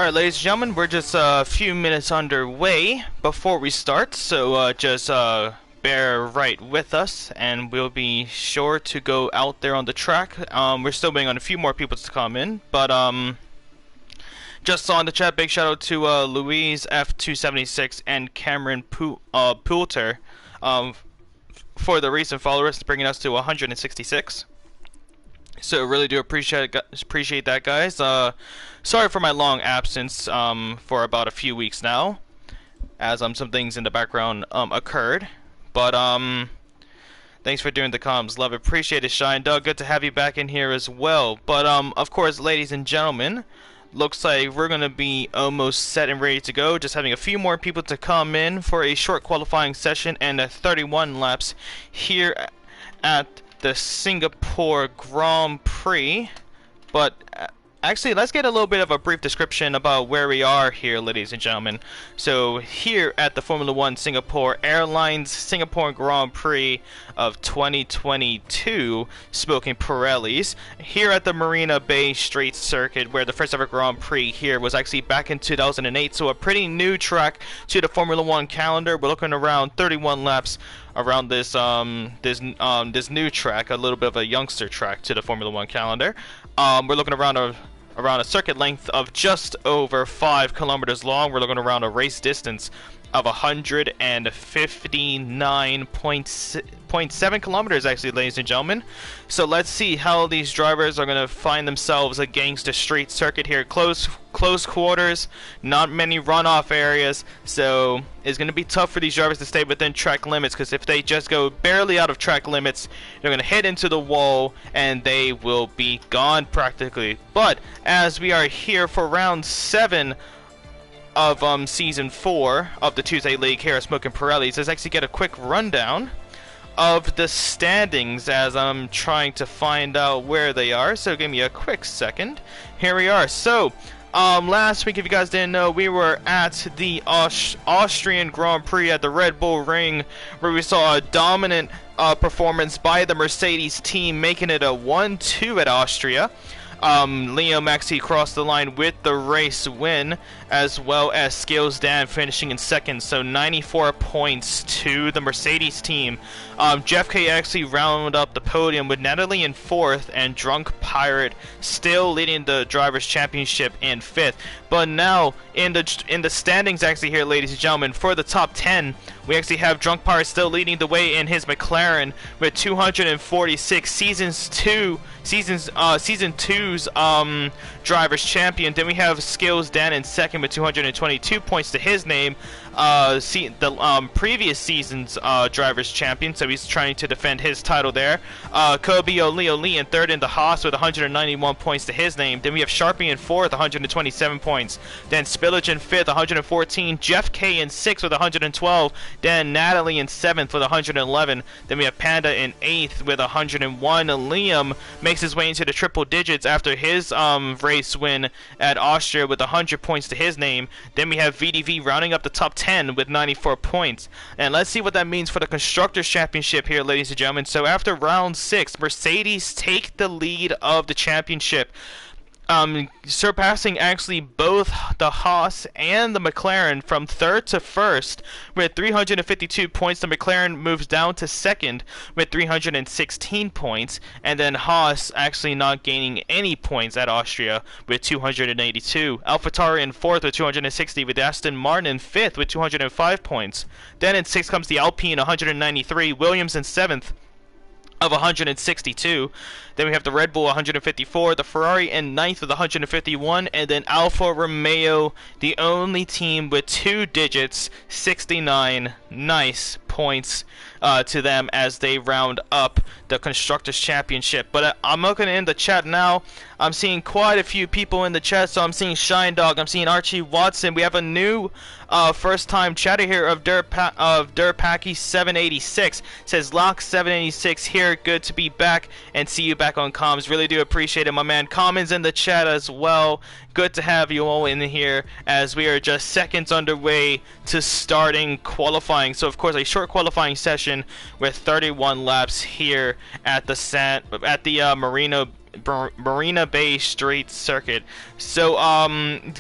Alright, ladies and gentlemen, we're just a few minutes underway before we start, so just bear right with us, and we'll be sure to go out there on the track. We're still waiting on a few more people to come in, but just saw in the chat, big shout out to Louise F276 and Cameron Poulter for the recent followers, bringing us to 166. So really do appreciate that, guys. Sorry for my long absence for about a few weeks now, as some things in the background occurred. But thanks for doing the comms. Love it. Appreciate it, Shine Doug. Good to have you back in here as well. But of course, ladies and gentlemen, looks like we're gonna be almost set and ready to go. Just having a few more people to come in for a short qualifying session and 31 laps here at the Singapore Grand Prix. But actually, let's get a little bit of a brief description about where we are here, ladies and gentlemen. So here at the Formula 1 Singapore Airlines Singapore Grand Prix of 2022, smoking Pirellis, here at the Marina Bay Street Circuit, where the first ever Grand Prix here was actually back in 2008, so a pretty new track to the Formula 1 calendar. We're looking around 31 laps around this this new track, a little bit of a youngster track to the Formula 1 calendar. We're looking around a circuit length of just over 5 kilometers long. We're looking around a race distance of 159.7 kilometers, actually, ladies and gentlemen. So let's see how these drivers are going to find themselves against the street circuit here. Close quarters, not many runoff areas, so it's going to be tough for these drivers to stay within track limits, because if they just go barely out of track limits, they're going to hit into the wall and they will be gone practically. But as we are here for round 7 of season 4 of the Tuesday League here at Smoking Pirellis, let's actually get a quick rundown of the standings as I'm trying to find out where they are. So give me a quick second. Here we are. So last week, if you guys didn't know, we were at the Austrian Grand Prix at the Red Bull Ring, where we saw a dominant performance by the Mercedes team, making it a 1-2 at Austria. Liam actually crossed the line with the race win, as well as Skills Dan finishing in second, so 94 points to the Mercedes team. Jeff K actually rounded up the podium with Natalie in 4th and Drunk Pirate still leading the Drivers' Championship in 5th. But now in the standings actually here, ladies and gentlemen, for the top 10, we actually have Drunk Pirate still leading the way in his McLaren with 246 season 2's Drivers' Champion. Then we have Skills Dan in second with 222 points to his name. The previous season's Drivers' Champion, so he's trying to defend his title there. Kobe Lee in third in the Haas with 191 points to his name. Then we have Sharpie in fourth, 127 points. Then Spillage in fifth, 114. Jeff K in sixth with 112. Then Natalie in seventh with 111. Then we have Panda in eighth with 101. Liam makes his way into the triple digits after his race win at Austria with 100 points to his name. Then we have VDV rounding up the top 10 with 94 points. And let's see what that means for the Constructors' Championship here, ladies and gentlemen. So after round 6, Mercedes take the lead of the championship, surpassing actually both the Haas and the McLaren from third to first with 352 points. The McLaren moves down to second with 316 points, and then Haas actually not gaining any points at Austria with 282. AlphaTauri in fourth with 260, with Aston Martin in fifth with 205 points. Then in sixth comes the Alpine, 193. Williams in seventh of 162. Then we have the Red Bull, 154, the Ferrari in ninth with 151, and then Alfa Romeo, the only team with 2 digits, 69. Nice points to them as they round up the Constructors' Championship. But I'm looking in the chat now. I'm seeing quite a few people in the chat. So I'm seeing Shine Dog, I'm seeing Archie Watson. We have a new first-time chatter here of Dirtpacky 786. Says Lock 786 here. Good to be back and see you back on comms. Really do appreciate it, my man. Commons in the chat as well. Good to have you all in here as we are just seconds underway to starting qualifying. So of course a short qualifying session with 31 laps here at the Marina Bay Street Circuit. So,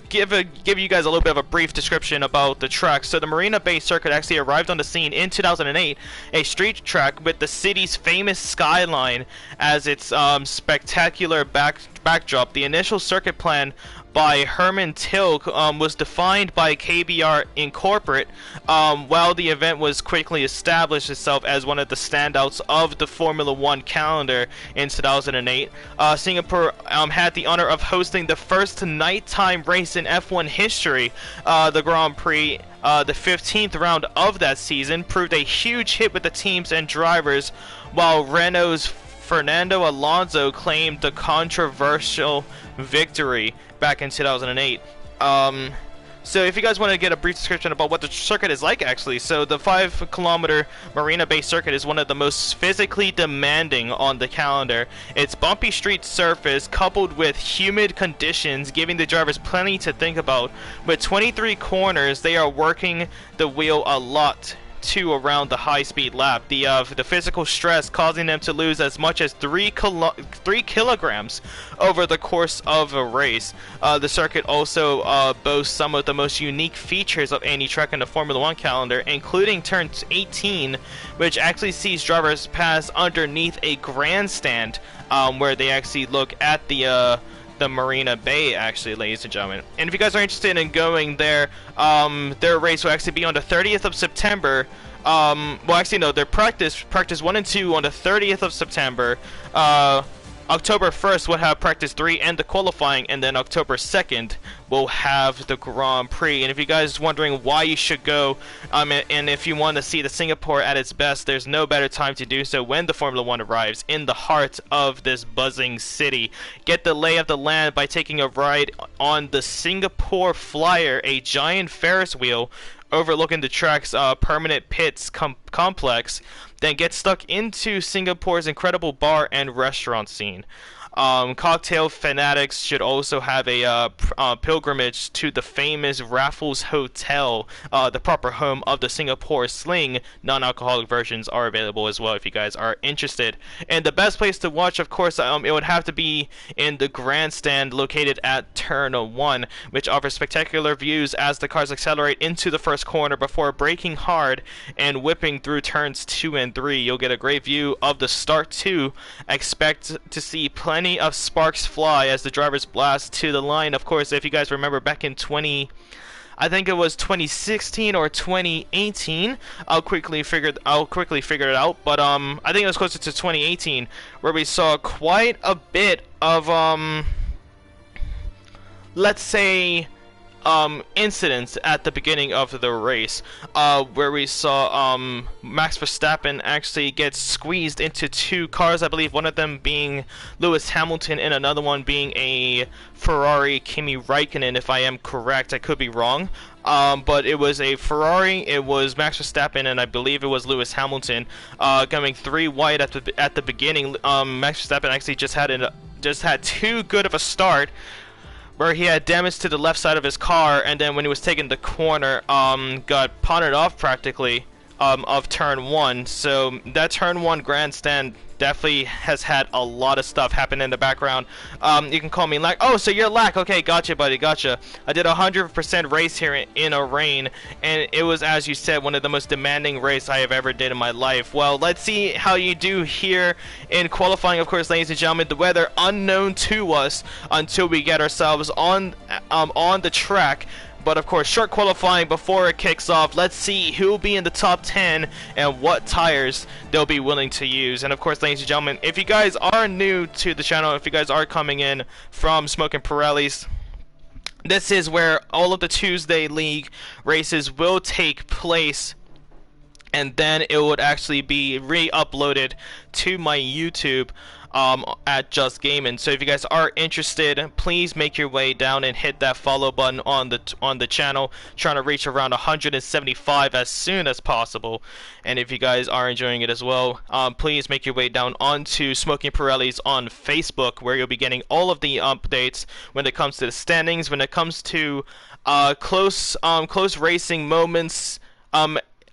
give you guys a little bit of a brief description about the track. So, the Marina Bay Circuit actually arrived on the scene in 2008, a street track with the city's famous skyline as its spectacular backdrop. The initial circuit plan by Herman Tilke was defined by KBR Incorporate, while the event was quickly established itself as one of the standouts of the Formula One calendar in 2008. Singapore had the honor of hosting the first nighttime race in F1 history, the Grand Prix. The 15th round of that season proved a huge hit with the teams and drivers, while Renault's Fernando Alonso claimed the controversial victory back in 2008. So if you guys want to get a brief description about what the circuit is like, actually, so the 5-kilometer Marina Bay Circuit is one of the most physically demanding on the calendar. Its bumpy street surface, coupled with humid conditions, giving the drivers plenty to think about. With 23 corners, they are working the wheel a lot too around the high-speed lap. The physical stress causing them to lose as much as 3 kilograms over the course of a race. The circuit also boasts some of the most unique features of any track in the Formula One calendar, including turn 18, which actually sees drivers pass underneath a grandstand, where they actually look at the Marina Bay, actually, ladies and gentlemen. And if you guys are interested in going there, their race will actually be on the 30th of September. Well, actually, no, their practice 1 and 2 on the 30th of September. October 1st we'll have practice 3 and the qualifying, and then October 2nd we'll have the Grand Prix. And if you guys are wondering why you should go, and if you want to see the Singapore at its best, there's no better time to do so when the Formula One arrives in the heart of this buzzing city. Get the lay of the land by taking a ride on the Singapore Flyer, a giant Ferris wheel overlooking the track's permanent pits complex. Then get stuck into Singapore's incredible bar and restaurant scene. Cocktail fanatics should also have a pilgrimage to the famous Raffles Hotel, the proper home of the Singapore Sling. Non-alcoholic versions are available as well if you guys are interested. And the best place to watch, of course, it would have to be in the grandstand located at Turn 1, which offers spectacular views as the cars accelerate into the first corner before braking hard and whipping through turns 2 and 3. You'll get a great view of the start 2. Expect to see plenty of sparks fly as the drivers blast to the line. Of course, if you guys remember back in I think it was 2016 or 2018. I'll quickly figure it out, but I think it was closer to 2018 where we saw quite a bit of let's say incidents at the beginning of the race, where we saw Max Verstappen actually get squeezed into 2 cars, I believe one of them being Lewis Hamilton and another one being a Ferrari Kimi Raikkonen, if I am correct. I could be wrong, but it was a Ferrari, it was Max Verstappen, and I believe it was Lewis Hamilton coming 3 wide at the beginning. Max Verstappen actually just had too good of a start, where he had damage to the left side of his car, and then when he was taking the corner, got punted off practically of turn 1. So that turn 1 grandstand definitely has had a lot of stuff happen in the background. You can call me Lack. Oh, so you're Lack. Okay, gotcha, buddy, gotcha. I did a 100% race here in a rain, and it was, as you said, one of the most demanding races I have ever did in my life. Well, let's see how you do here in qualifying, of course, ladies and gentlemen. The weather unknown to us until we get ourselves on the track. But of course, short qualifying before it kicks off. Let's see who will be in the top 10 and what tires they'll be willing to use. And of course, ladies and gentlemen, if you guys are new to the channel, if you guys are coming in from Smoking Pirellis, this is where all of the Tuesday League races will take place, and then it would actually be re-uploaded to my YouTube at Just Gaming. So if you guys are interested, please make your way down and hit that follow button on the channel. Trying to reach around 175 as soon as possible. And if you guys are enjoying it as well, please make your way down onto Smoking Pirellis on Facebook, where you'll be getting all of the updates when it comes to the standings, when it comes to close racing moments,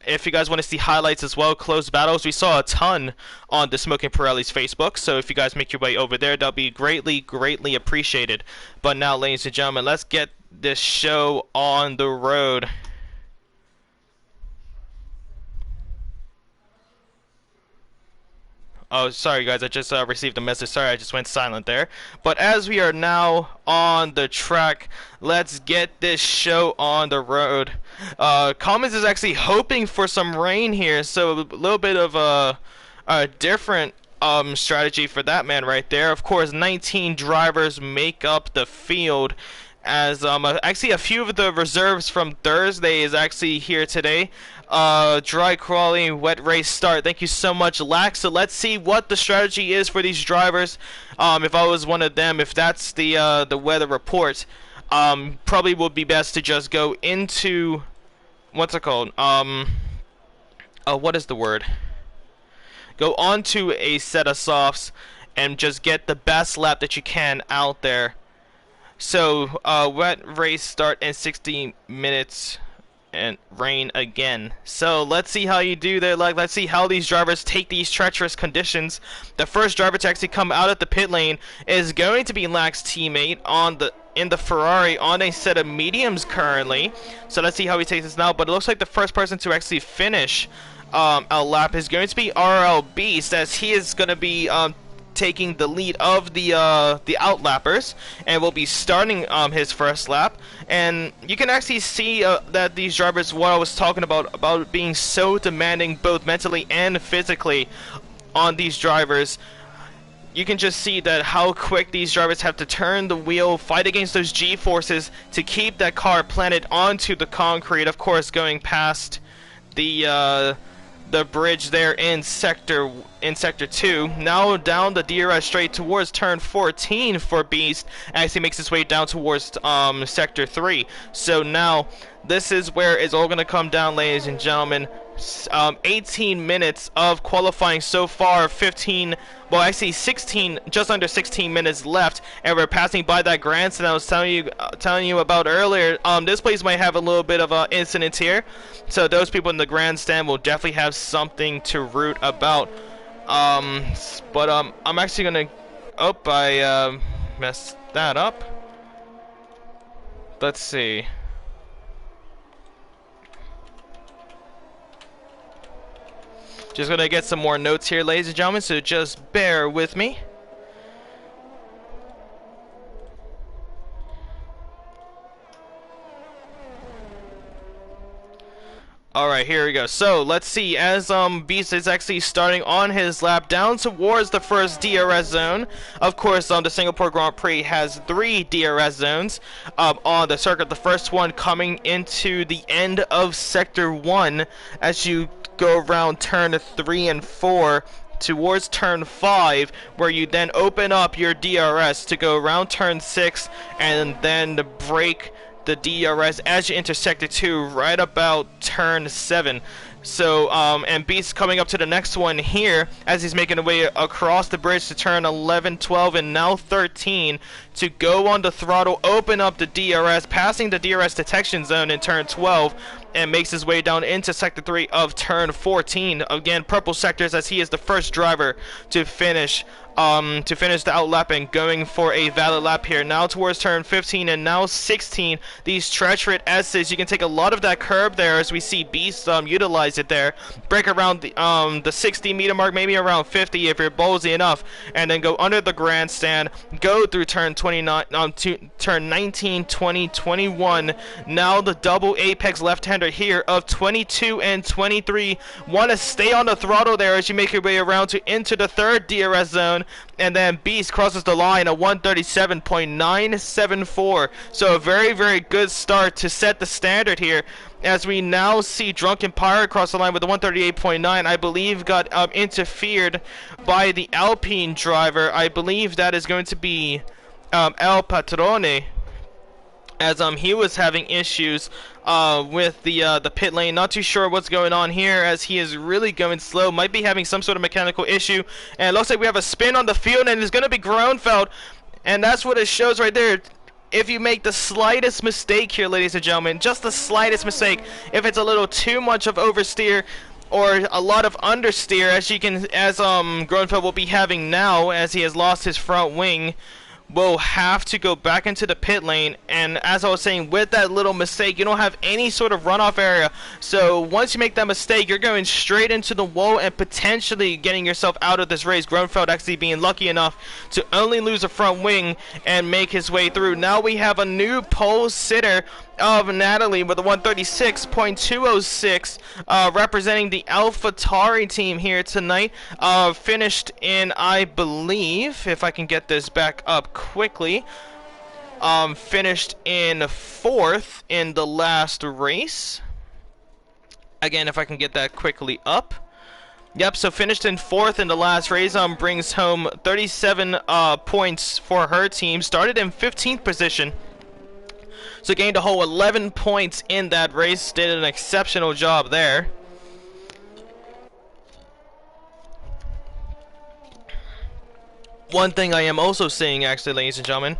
if you guys want to see highlights as well, close battles, we saw a ton on the Smoking Pirelli's Facebook. So if you guys make your way over there, that'll be greatly appreciated. But now, ladies and gentlemen, let's get this show on the road. Oh, sorry guys, I just received a message. Sorry, I just went silent there. But as we are now on the track, let's get this show on the road. Commons is actually hoping for some rain here, so a little bit of a different strategy for that man right there. Of course, 19 drivers make up the field, as actually a few of the reserves from Thursday is actually here today. Dry crawling, wet race start. Thank you so much, Lax. So let's see what the strategy is for these drivers. If I was one of them, if that's the weather report, probably would be best to just go into, what's it called? What is the word? Go onto a set of softs and just get the best lap that you can out there. So wet race start in 60 minutes. And rain again. So let's see how you do there. Let's see how these drivers take these treacherous conditions. The first driver to actually come out of the pit lane is going to be Lax's teammate in the Ferrari on a set of mediums currently. So let's see how he takes this now. But it looks like the first person to actually finish a lap is going to be RL Beast, as he is going to be taking the lead of the outlappers, and will be starting his first lap. And you can actually see that these drivers, what I was talking about being so demanding both mentally and physically on these drivers, you can just see that how quick these drivers have to turn the wheel, fight against those G-forces to keep that car planted onto the concrete. Of course, going past the bridge there in sector 2. Now down the DRS straight towards turn 14 for Beast, as he makes his way down towards sector 3. So now this is where it's all going to come down, ladies and gentlemen. 18 minutes of qualifying so far, 16, just under 16 minutes left, and we're passing by that grandstand I was telling you about earlier. This place might have a little bit of an incident here, so those people in the grandstand will definitely have something to root about. But I'm actually gonna, I messed that up. Let's see. Just gonna get some more notes here, ladies and gentlemen, so just bear with me. Alright, here we go. So, let's see, as Beast is actually starting on his lap down towards the first DRS zone. Of course, the Singapore Grand Prix has 3 DRS zones on the circuit. The first one coming into the end of Sector 1 as you go around turn 3 and 4 towards turn 5, where you then open up your DRS to go around turn 6 and then to break the DRS as you enter sector 2 right about turn 7. So and Beast coming up to the next one here as he's making his way across the bridge to turn 11, 12, and now 13 to go on the throttle, open up the DRS, passing the DRS detection zone in turn 12, and makes his way down into sector 3 of turn 14. Again, purple sectors, as he is the first driver to finish the outlap and going for a valid lap here. Now towards turn 15 and now 16. These treacherous S's, you can take a lot of that curb there as we see Beast utilize it there. Break around the 60 meter mark, maybe around 50 if you're ballsy enough, and then go under the grandstand, go through turn 29, to turn 19, 20, 21. Now the double apex left-hander here of 22 and 23. Want to stay on the throttle there as you make your way around to enter the third DRS zone. And then Beast crosses the line at 137.974. So a very, very good start to set the standard here. As we now see Drunken Pirate cross the line with the 138.9. I believe got interfered by the Alpine driver. I believe that is going to be El Patrone, as he was having issues with the pit lane. Not too sure what's going on here, as he is really going slow. Might be having some sort of mechanical issue. And it looks like we have a spin on the field, and it's going to be Groenfeld. And that's what it shows right there. if you make the slightest mistake here, ladies and gentlemen, just the slightest mistake, if it's a little too much of oversteer or a lot of understeer, as Grunfeld will be having now, as he has lost his front wing, will have to go back into the pit lane. And as I was saying, with that little mistake, you don't have any sort of runoff area. So once you make that mistake, you're going straight into the wall and potentially getting yourself out of this race. Grunfeld actually being lucky enough to only lose a front wing and make his way through. Now we have a new pole sitter of Natalie with a 136.206, representing the AlphaTauri team here tonight. Finished in, I believe, if I can get this back up quickly, finished in 4th in the last race. Again, if I can get that quickly up. Yep, so finished in 4th in the last race, brings home 37 points for her team. Started in 15th position. So gained a whole 11 points in that race. Did an exceptional job there. One thing I am also seeing, actually, ladies and gentlemen,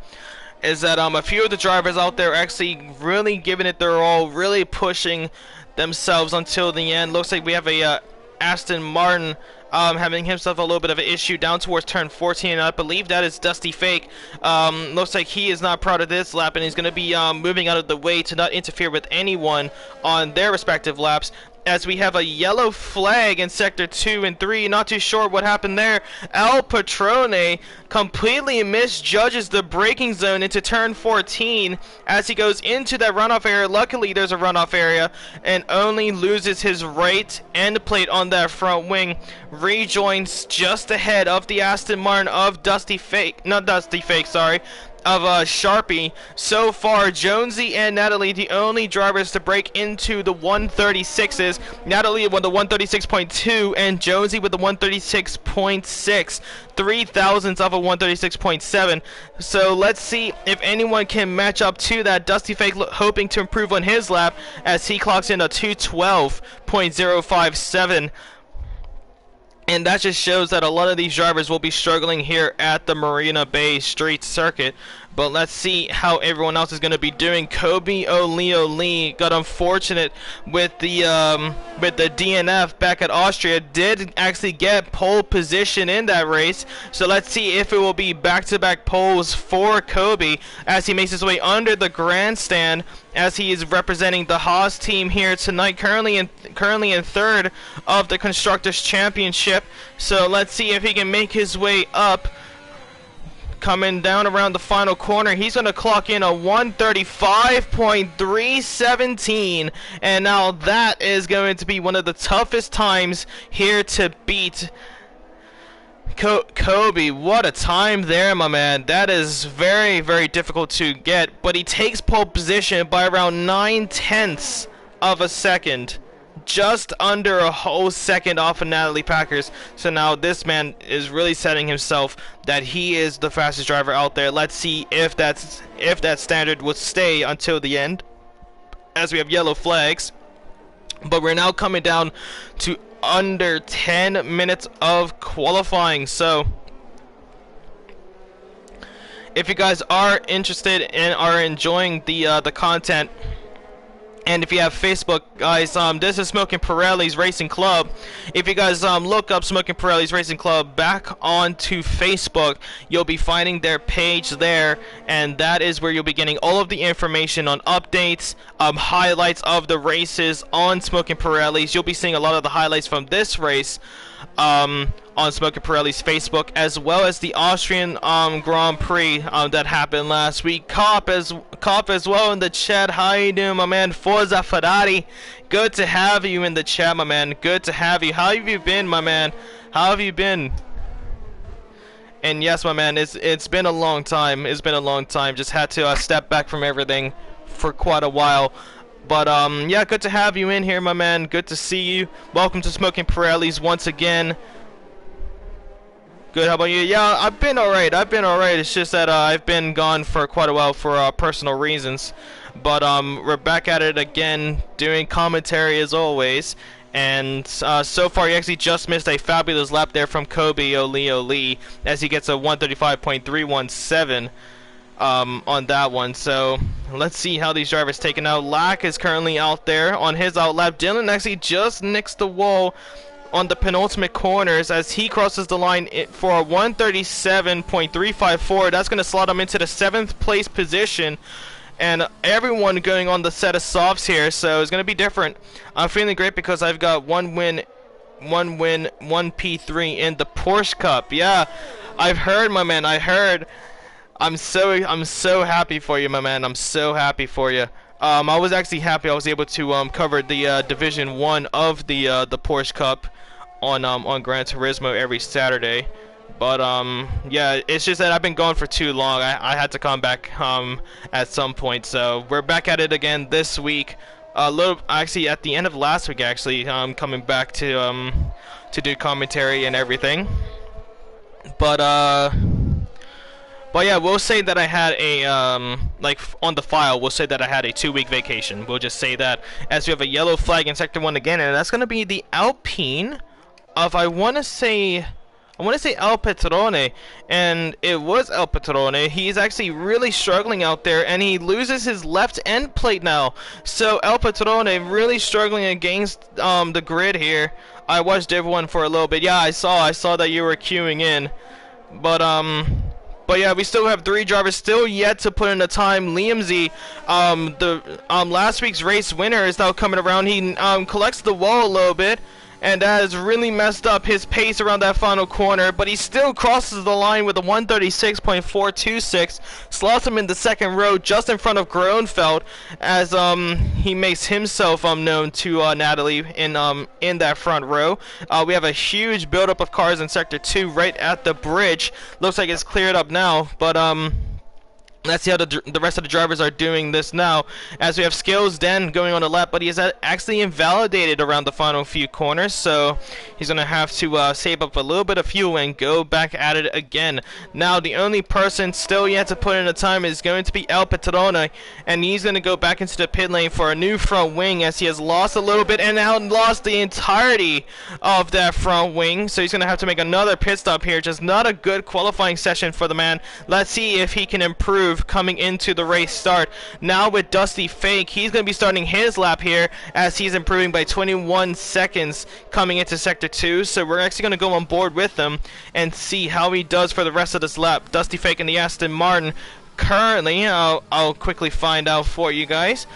is that a few of the drivers out there actually really giving it their all, really pushing themselves until the end. Looks like we have a Aston Martin having himself a little bit of an issue down towards turn 14, and I believe that is Dusty Fake. Looks like he is not proud of this lap, and he's going to be moving out of the way to not interfere with anyone on their respective laps. As we have a yellow flag in sector 2 and 3, not too sure what happened there. Al Patrone completely misjudges the braking zone into turn 14 as he goes into that runoff area. Luckily there's a runoff area, and only loses his right end plate on that front wing. Rejoins just ahead of the Aston Martin of of Sharpie. So far, Jonesy and Natalie, the only drivers to break into the 136s. Natalie with the 136.2 and Jonesy with the 136.6. 3 thousandths of a 136.7. So let's see if anyone can match up to that. Dusty Fake hoping to improve on his lap as he clocks in a 212.057. And that just shows that a lot of these drivers will be struggling here at the Marina Bay Street Circuit. But let's see how everyone else is going to be doing. Kobe Lee got unfortunate with the DNF back at Austria. Did actually get pole position in that race. So let's see if it will be back-to-back poles for Kobe as he makes his way under the grandstand, as he is representing the Haas team here tonight, currently in third of the Constructors' Championship. So let's see if he can make his way up. Coming down around the final corner, he's going to clock in a 135.317, and now that is going to be one of the toughest times here to beat. Kobe, what a time there, my man. That is very, very difficult to get, but he takes pole position by around 9/10 of a second. Just under a whole second off of Natalie Packers. So now this man is really setting himself that he is the fastest driver out there. Let's see if that standard will stay until the end, as we have yellow flags. But we're now coming down to under 10 minutes of qualifying. So if you guys are interested and are enjoying the content, and if you have Facebook, guys, this is Smoking Pirelli's Racing Club. If you guys look up Smoking Pirelli's Racing Club back onto Facebook, you'll be finding their page there, and that is where you'll be getting all of the information on updates, highlights of the races on Smoking Pirelli's. You'll be seeing a lot of the highlights from this race on Smoking Pirelli's Facebook, as well as the Austrian Grand Prix that happened last week. Cop as well in the chat. How you doing, my man? Forza Ferrari, good to have you in the chat, my man. Good to have you. How have you been, my man? How have you been? And yes, my man, it's been a long time. It's been a long time. Just had to step back from everything for quite a while. But yeah, good to have you in here, my man. Good to see you. Welcome to Smoking Pirelli's once again. Good, how about you? Yeah, I've been alright. It's just that I've been gone for quite a while for personal reasons. But we're back at it again, doing commentary as always. And so far, he actually just missed a fabulous lap there from Kobe Lee, as he gets a 135.317. on that one. So let's see how these drivers taken out. Lack is currently out there on his outlap. Dylan actually just nicks the wall on the penultimate corners as he crosses the line for a 137.354. That's going to slot him into the 7th place position, and everyone going on the set of softs here, so it's going to be different. I'm feeling great because I've got one win, one P3 in the Porsche Cup. Yeah, I've heard, my man. I heard. I'm so happy for you, my man. I'm so happy for you. I was actually happy I was able to cover the Division 1 of the Porsche Cup on Gran Turismo every Saturday. But yeah, it's just that I've been gone for too long. I had to come back at some point. So we're back at it again this week. Actually at the end of last week, actually, coming back to do commentary and everything. But yeah, we'll say that I had a, like on the file, we'll say that I had a 2-week vacation. We'll just say that, as we have a yellow flag in Sector 1 again, and that's going to be the Alpine of, I want to say El Petrone, and it was El Petrone. He's actually really struggling out there, and he loses his left end plate now. So El Petrone really struggling against the grid here. I watched everyone for a little bit. Yeah, I saw that you were queuing in, but yeah, we still have 3 drivers still yet to put in the time. Liam Z, the last week's race winner, is now coming around. He collects the wall a little bit, and that has really messed up his pace around that final corner, but he still crosses the line with a 136.426, slots him in the 2nd row just in front of Groenfeld, as he makes himself known to Natalie in that front row. We have a huge buildup of cars in Sector 2 right at the bridge. Looks like it's cleared up now, but let's see how the rest of the drivers are doing this now, as we have Skills Den going on the lap, but he is actually invalidated around the final few corners, so he's going to have to save up a little bit of fuel and go back at it again. Now, the only person still yet to put in a time is going to be El Petrone, and he's going to go back into the pit lane for a new front wing, as he has lost a little bit and now lost the entirety of that front wing, so he's going to have to make another pit stop here. Just not a good qualifying session for the man. Let's see if he can improve coming into the race start. Now with Dusty Fake, he's going to be starting his lap here, as he's improving by 21 seconds coming into Sector 2, so we're actually going to go on board with him and see how he does for the rest of this lap. Dusty Fake in the Aston Martin currently, I'll quickly find out for you guys.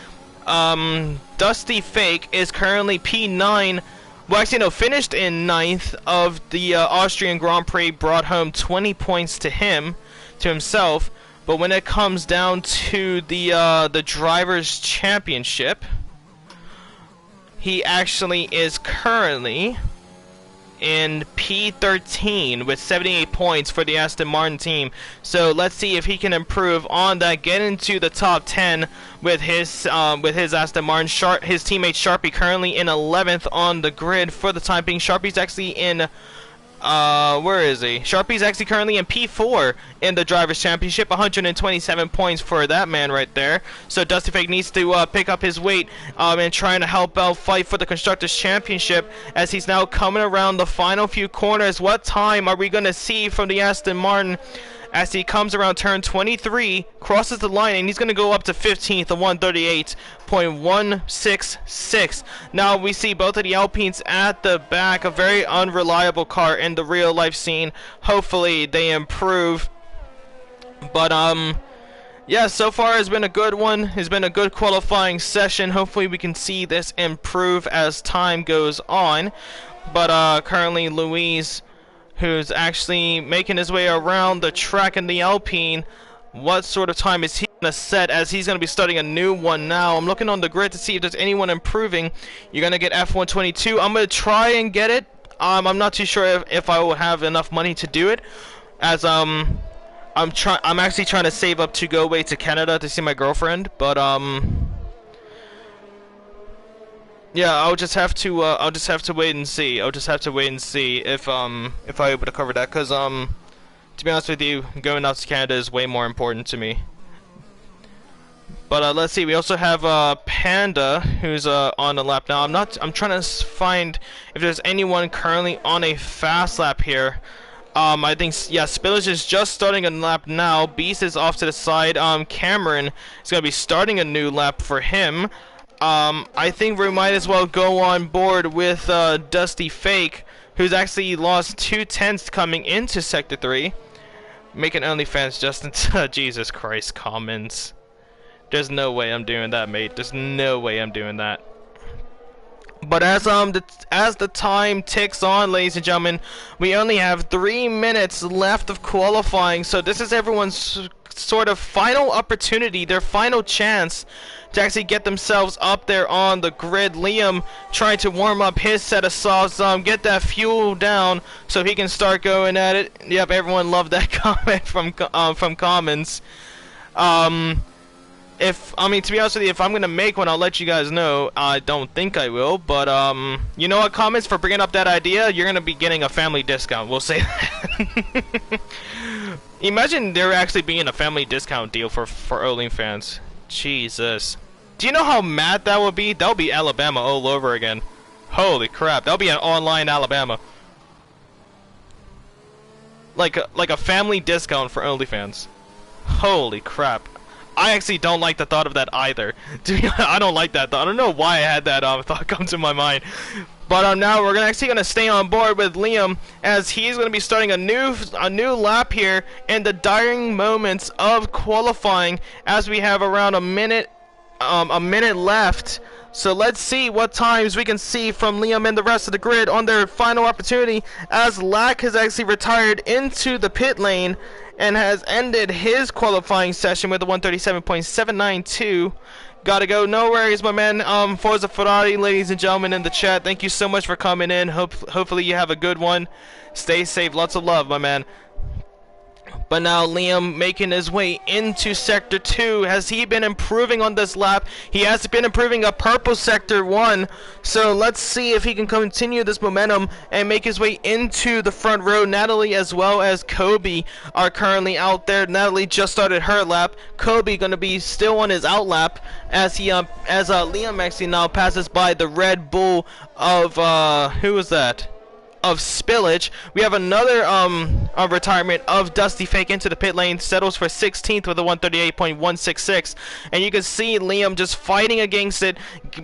Dusty Fake is currently P9. Well, actually, no, finished in 9th of the Austrian Grand Prix, brought home 20 points to himself. But when it comes down to the Drivers' Championship, he actually is currently in P13 with 78 points for the Aston Martin team. So let's see if he can improve on that, get into the top 10 with his Aston Martin. His teammate Sharpie currently in 11th on the grid for the time being. Sharpie's actually in where is he? Sharpie's actually currently in P4 in the Drivers' Championship, 127 points for that man right there. So Dusty Fake needs to pick up his weight and trying to help out fight for the Constructors' Championship, as he's now coming around the final few corners. What time are we going to see from the Aston Martin as he comes around turn 23, crosses the line, and he's going to go up to 15th, a 138.166. Now we see both of the Alpines at the back, a very unreliable car in the real life scene. Hopefully they improve. But yeah, so far it's been a good one. It's been a good qualifying session. Hopefully we can see this improve as time goes on. But currently Luis, who's actually making his way around the track in the Alpine, what sort of time is he going to set, as he's going to be starting a new one now. I'm looking on the grid to see if there's anyone improving. You're going to get F122. I'm going to try and get it. I'm not too sure if I will have enough money to do it, as I'm actually trying to save up to go away to Canada to see my girlfriend, but yeah, I'll just have to wait and see. I'll just have to wait and see if I'm able to cover that, cause to be honest with you, going out to Canada is way more important to me. But let's see. We also have Panda, who's on the lap now. I'm trying to find if there's anyone currently on a fast lap here. I think, yeah, Spillage is just starting a lap now. Beast is off to the side. Cameron is going to be starting a new lap for him. I think we might as well go on board with Dusty Fake, who's actually lost 2/10 coming into Sector 3. Making OnlyFans Justin. Jesus Christ, comments. There's no way I'm doing that, mate. There's no way I'm doing that. But as the time ticks on, ladies and gentlemen, we only have 3 minutes left of qualifying. So this is everyone's sort of final opportunity, their final chance to actually get themselves up there on the grid. Liam trying to warm up his set of softs, get that fuel down so he can start going at it. Yep, everyone loved that comment from Commons. To be honest with you, if I'm gonna make one, I'll let you guys know. I don't think I will, but you know what, Comments, for bringing up that idea, you're gonna be getting a family discount. We'll say that. Imagine there actually being a family discount deal for OnlyFans. Jesus. Do you know how mad that would be? That would be Alabama all over again. Holy crap, that'll be an online Alabama. Like a family discount for OnlyFans. Holy crap. I actually don't like the thought of that either. I don't like that thought. I don't know why I had that thought come to my mind. But now we're actually gonna stay on board with Liam, as he's gonna be starting a new lap here in the dying moments of qualifying, as we have around a minute left. So let's see what times we can see from Liam and the rest of the grid on their final opportunity, as Lack has actually retired into the pit lane and has ended his qualifying session with a 137.792. Gotta go. No worries, my man. Forza Ferrari, ladies and gentlemen in the chat, thank you so much for coming in. Hopefully you have a good one. Stay safe. Lots of love, my man. But now Liam making his way into Sector 2. Has he been improving on this lap? He has been improving a purple Sector 1. So let's see if he can continue this momentum and make his way into the front row. Natalie as well as Kobe are currently out there. Natalie just started her lap. Kobe gonna be still on his out lap as Liam actually now passes by the Red Bull of who was that? Of Spillage. We have another retirement of Dusty Fake into the pit lane, settles for 16th with a 138.166, and you can see Liam just fighting against it,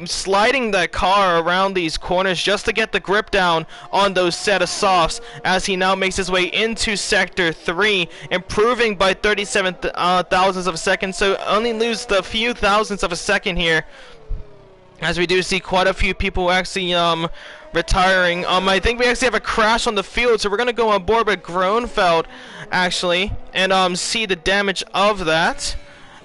sliding that car around these corners just to get the grip down on those set of softs, as he now makes his way into Sector 3, improving by 37 thousandths of a second, so only lose the few thousandths of a second here, as we do see quite a few people actually retiring. I think we actually have a crash on the field, so we're gonna go on board with Groenfeld actually and see the damage of that.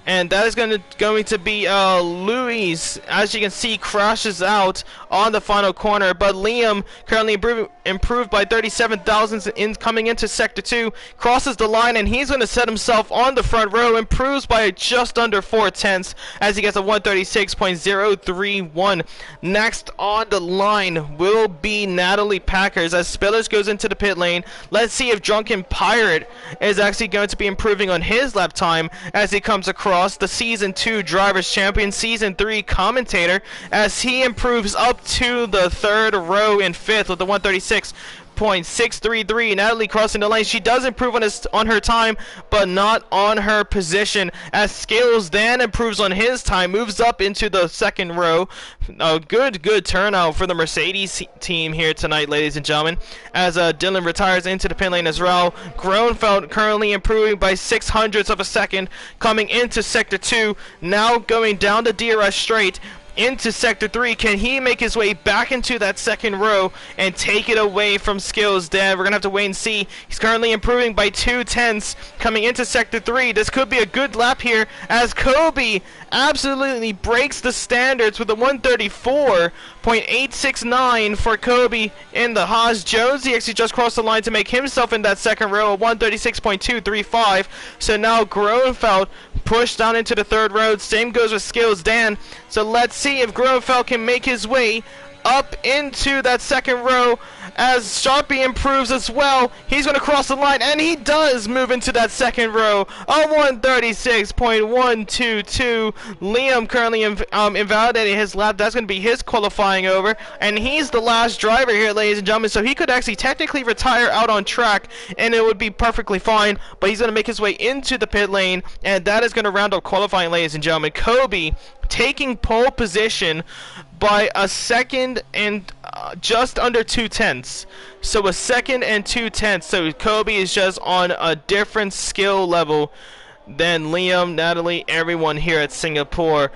And that is going to be Louis, as you can see, crashes out on the final corner. But Liam currently improved by 37 thousandths coming into Sector 2, crosses the line, and he's going to set himself on the front row, improves by just under 4/10 as he gets a 136.031. Next on the line will be Natalie Packers as Spillage goes into the pit lane. Let's see if Drunken Pirate is actually going to be improving on his lap time as he comes across the Season 2 Drivers Champion, Season 3 commentator, as he improves up to the third row in 5th with the 136.633. Natalie crossing the lane. She does improve on her time, but not on her position, as Scales Dan improves on his time, moves up into the second row. A good turnout for the Mercedes team here tonight, ladies and gentlemen, as Dylan retires into the pit lane as well. Groenfeld currently improving by 0.06 of a second coming into Sector 2, now going down the DRS straight into Sector 3. Can he make his way back into that second row and take it away from Skills Dan? We're gonna have to wait and see. He's currently improving by 0.2 coming into Sector 3. This could be a good lap here, as Kobe absolutely breaks the standards with a 134.869 for Kobe in the Haas. Jonesy actually just crossed the line to make himself in that second row, a 136.235. So now Groenfeld pushed down into the third row. Same goes with Skills Dan. So let's see if Groenfeld can make his way up into that second row as Sharpie improves as well. He's going to cross the line, and he does move into that second row. A 136.122. Liam currently invalidating his lap. That's going to be his qualifying over, and he's the last driver here, ladies and gentlemen, so he could actually technically retire out on track, and it would be perfectly fine, but he's going to make his way into the pit lane, and that is going to round up qualifying, ladies and gentlemen. Kobe taking pole position by a second and just under 2/10. So a second and 2/10. So Kobe is just on a different skill level than Liam, Natalie, everyone here at Singapore.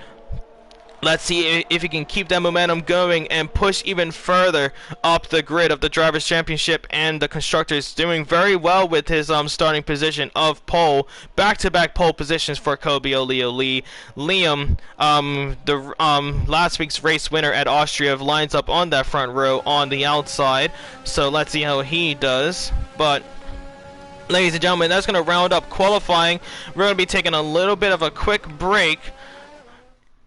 Let's see if he can keep that momentum going and push even further up the grid of the Drivers' Championship and the Constructors. Doing very well with his starting position of pole. Back-to-back pole positions for Kobe Lee. Liam, the last week's race winner at Austria, lines up on that front row on the outside. So let's see how he does. But ladies and gentlemen, that's going to round up qualifying. We're going to be taking a little bit of a quick break,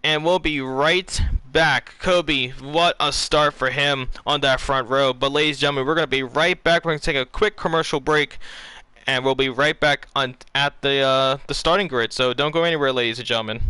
and we'll be right back. Kobe, what a start for him on that front row. But ladies and gentlemen, we're going to be right back. We're going to take a quick commercial break, and we'll be right back at the starting grid. So don't go anywhere, ladies and gentlemen.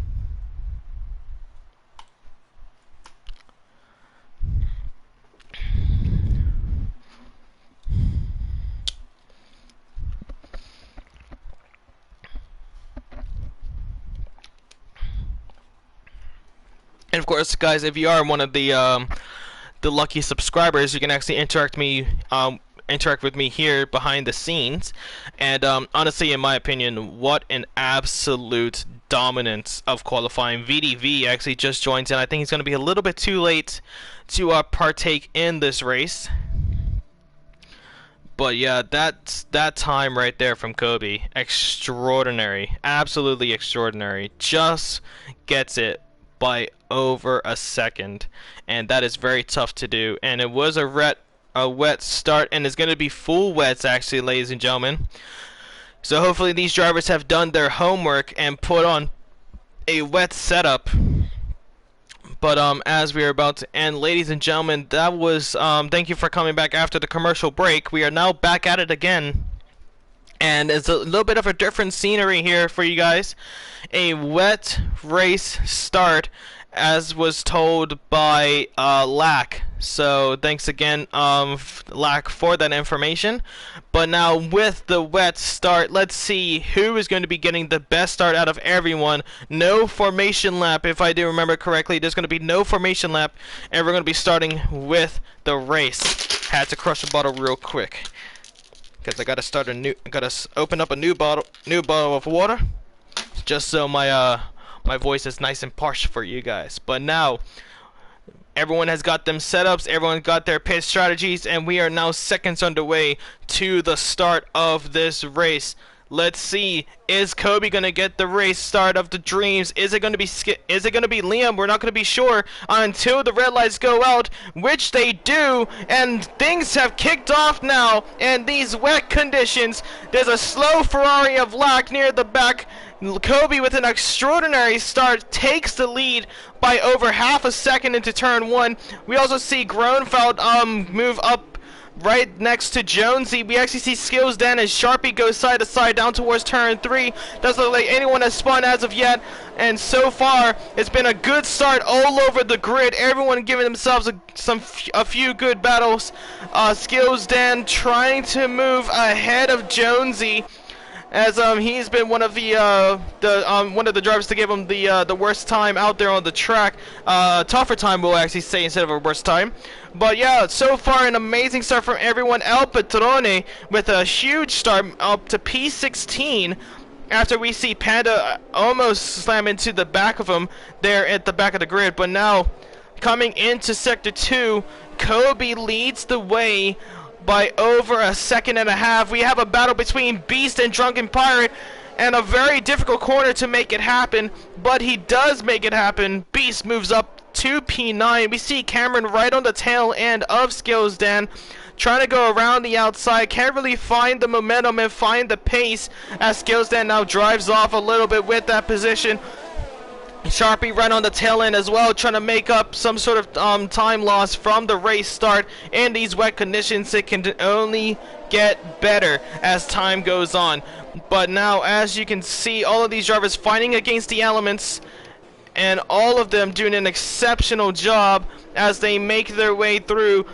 And of course, guys, if you are one of the lucky subscribers, you can actually interact with me here behind the scenes. And honestly, in my opinion, what an absolute dominance of qualifying. VDV actually just joins in. I think he's going to be a little bit too late to partake in this race. But yeah, that's that time right there from Kobe. Extraordinary. Absolutely extraordinary. Just gets it by over a second, and that is very tough to do. And it was a wet start, and it's going to be full wets actually, ladies and gentlemen. So hopefully these drivers have done their homework and put on a wet setup. But as we are about to end, ladies and gentlemen, that was thank you for coming back after the commercial break. We are now back at it again, and it's a little bit of a different scenery here for you guys. A wet race start, as was told by Lack. So thanks again, Lack, for that information. But now with the wet start, let's see who is going to be getting the best start out of everyone. No formation lap, if I do remember correctly. There's going to be no formation lap, and we're going to be starting with the race. Had to crush a bottle real quick, because I gotta open up a new bottle of water, just so my voice is nice and parched for you guys. But now everyone has got them setups, everyone got their pit strategies, and we are now seconds underway to the start of this race. Let's see, is Kobe gonna get the race start of the dreams? Is it gonna be Liam? We're not gonna be sure until the red lights go out, which they do, and things have kicked off now. And these wet conditions, there's a slow Ferrari of Lack near the back. Kobe, with an extraordinary start, takes the lead by over half a second into turn one. We also see Gronfeld move up right next to Jonesy. We actually see Skills Dan as Sharpie goes side to side down towards turn three. Doesn't look like anyone has spun as of yet, and so far it's been a good start all over the grid. Everyone giving themselves a few good battles. Skills Dan trying to move ahead of Jonesy, as he's been one of the drivers to give him the worst time out there on the track. Tougher time, we'll actually say, instead of a worst time. But yeah, so far an amazing start from everyone. El Patrone with a huge start up to P16, after we see Panda almost slam into the back of him there at the back of the grid. But now coming into Sector 2, Kobe leads the way by over a second and a half. We have a battle between Beast and Drunken Pirate, and a very difficult corner to make it happen, but he does make it happen. Beast moves up to P9. We see Cameron right on the tail end of Skills Dan, trying to go around the outside. Can't really find the momentum and find the pace, as Skills Dan now drives off a little bit with that position. Sharpie right on the tail end as well, trying to make up some sort of time loss from the race start. In these wet conditions, it can only get better as time goes on. But now, as you can see, all of these drivers fighting against the elements, and all of them doing an exceptional job as they make their way through.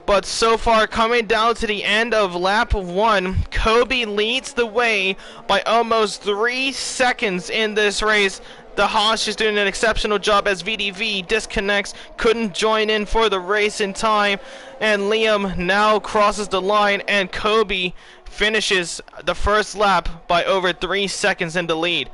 But so far, coming down to the end of lap 1, Kobe leads the way by almost 3 seconds in this race. The Haas is doing an exceptional job as VDV disconnects, couldn't join in for the race in time, and Liam now crosses the line, and Kobe finishes the first lap by over 3 seconds in the lead.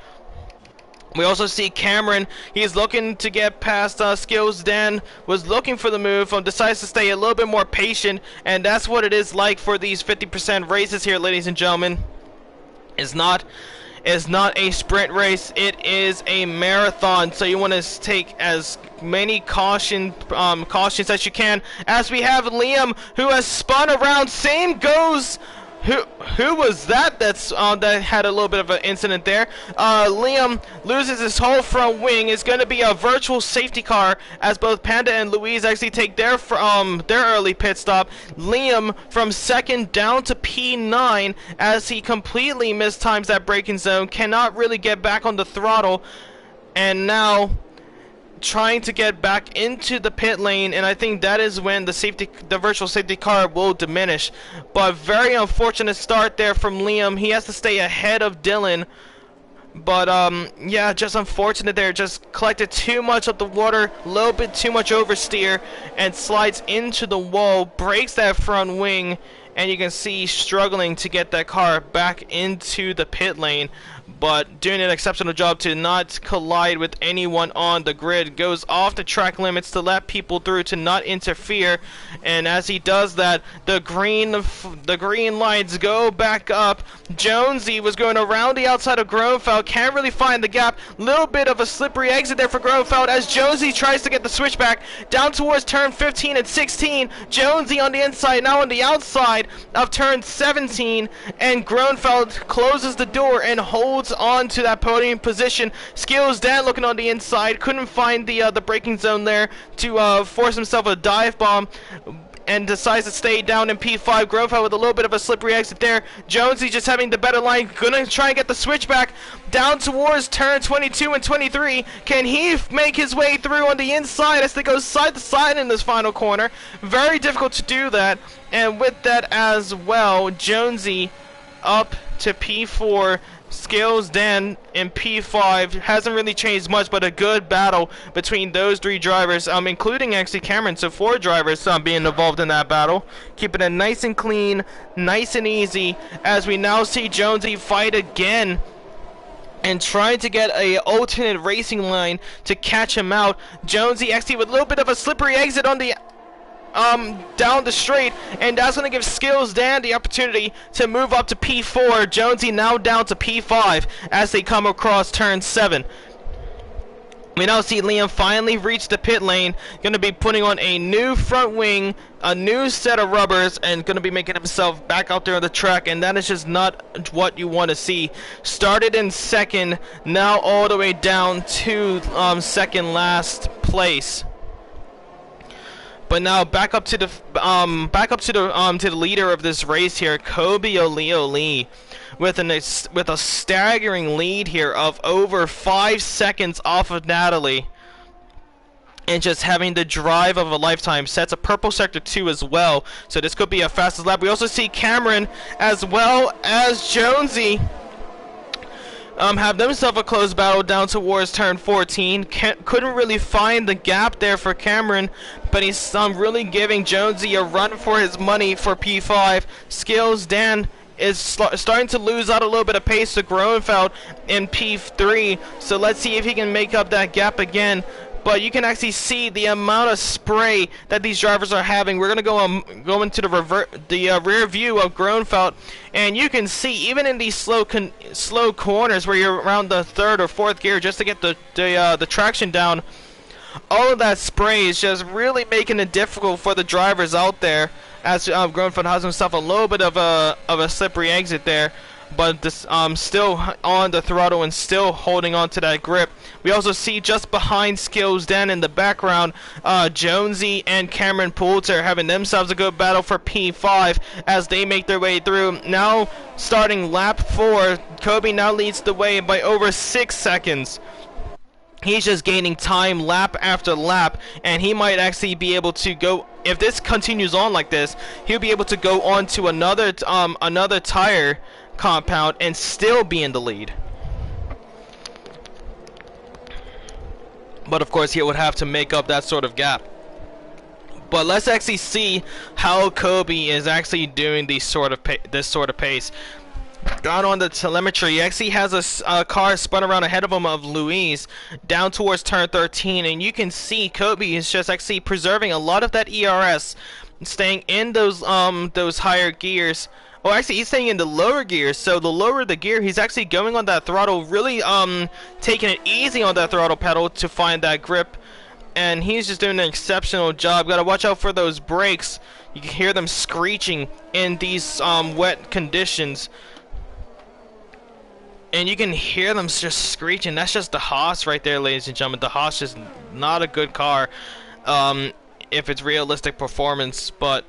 We also see Cameron. He's looking to get past Skills. Dan was looking for the move, decides to stay a little bit more patient, and that's what it is like for these 50% races here, ladies and gentlemen. It's not a sprint race, it is a marathon, so you want to take as many cautions as you can. As we have Liam, who has spun around. Same goes. Who was that? That had a little bit of an incident there. Liam loses his whole front wing. It's going to be a virtual safety car as both Panda and Louise actually take their early pit stop. Liam from second down to P9 as he completely mistimes that braking zone. Cannot really get back on the throttle, and now trying to get back into the pit lane, and I think that is when the virtual safety car will diminish. But very unfortunate start there from Liam. He has to stay ahead of Dylan, but yeah, just unfortunate there. Just collected too much of the water, a little bit too much oversteer, and slides into the wall, breaks that front wing, and you can see struggling to get that car back into the pit lane. But doing an exceptional job to not collide with anyone on the grid. Goes off the track limits to let people through, to not interfere, and as he does that, the green lights go back up. Jonesy was going around the outside of Gronefeld, can't really find the gap. Little bit of a slippery exit there for Gronefeld as Jonesy tries to get the switchback down towards turn 15 and 16. Jonesy on the inside, now on the outside of turn 17, and Gronefeld closes the door and holds on to that podium position. Skills Dan looking on the inside, couldn't find the braking zone there to force himself a dive bomb, and decides to stay down in P5. Gronefeld with a little bit of a slippery exit there. Jonesy just having the better line, gonna try and get the switchback down towards turn 22 and 23. Can he make his way through on the inside as they go side to side in this final corner? Very difficult to do that, and with that as well, Jonesy up to P4. Skills Dan in P5. Hasn't really changed much, but a good battle between those 3 drivers, including actually Cameron. So 4 drivers being involved in that battle, keeping it nice and clean, nice and easy, as we now see Jonesy fight again and trying to get a alternate racing line to catch him out. Jonesy actually with a little bit of a slippery exit on the down the straight, and that's going to give Skills Dan the opportunity to move up to P4. Jonesy now down to P5 as they come across turn 7. We now see Liam finally reach the pit lane, going to be putting on a new front wing, a new set of rubbers, and going to be making himself back out there on the track, and that is just not what you want to see. Started in second, now all the way down to second last place. But now back up to the leader of this race here, Kobe Lee, with a staggering lead here of over 5 seconds off of Natalie, and just having the drive of a lifetime. Sets a purple sector 2 as well, so this could be a fastest lap. We also see Cameron as well as Jonesy have themselves a close battle down towards turn 14. Couldn't really find the gap there for Cameron, but he's really giving Jonesy a run for his money for P5. Skills Dan is starting to lose out a little bit of pace to Gronefeld in P3, so let's see if he can make up that gap again. But you can actually see the amount of spray that these drivers are having. We're gonna go into the rear view of Gronefeld, and you can see even in these slow corners where you're around the 3rd or 4th gear just to get the traction down, all of that spray is just really making it difficult for the drivers out there. As Gronefeld has himself a little bit of a slippery exit there. but this still on the throttle and still holding on to that grip. We also see just behind Skills Dan in the background, Jonesy and Cameron Poulter having themselves a good battle for P5 as they make their way through. Now starting lap 4, Kobe now leads the way by over 6 seconds. He's just gaining time lap after lap, and he might actually be able to go, if this continues on like this, he'll be able to go on to another tire compound and still be in the lead. But of course he would have to make up that sort of gap. But let's actually see how Kobe is actually doing this sort of pace. Down on the telemetry, he actually has a car spun around ahead of him of Louise down towards turn 13, and you can see Kobe is just actually preserving a lot of that ERS, staying in those higher gears. Oh, actually he's staying in the lower gears, so the lower the gear, he's actually going on that throttle, really taking it easy on that throttle pedal to find that grip, and he's just doing an exceptional job. Gotta watch out for those brakes. You can hear them screeching in these wet conditions. And you can hear them just screeching. That's just the Haas right there, ladies and gentlemen. The Haas is not a good car if it's realistic performance, but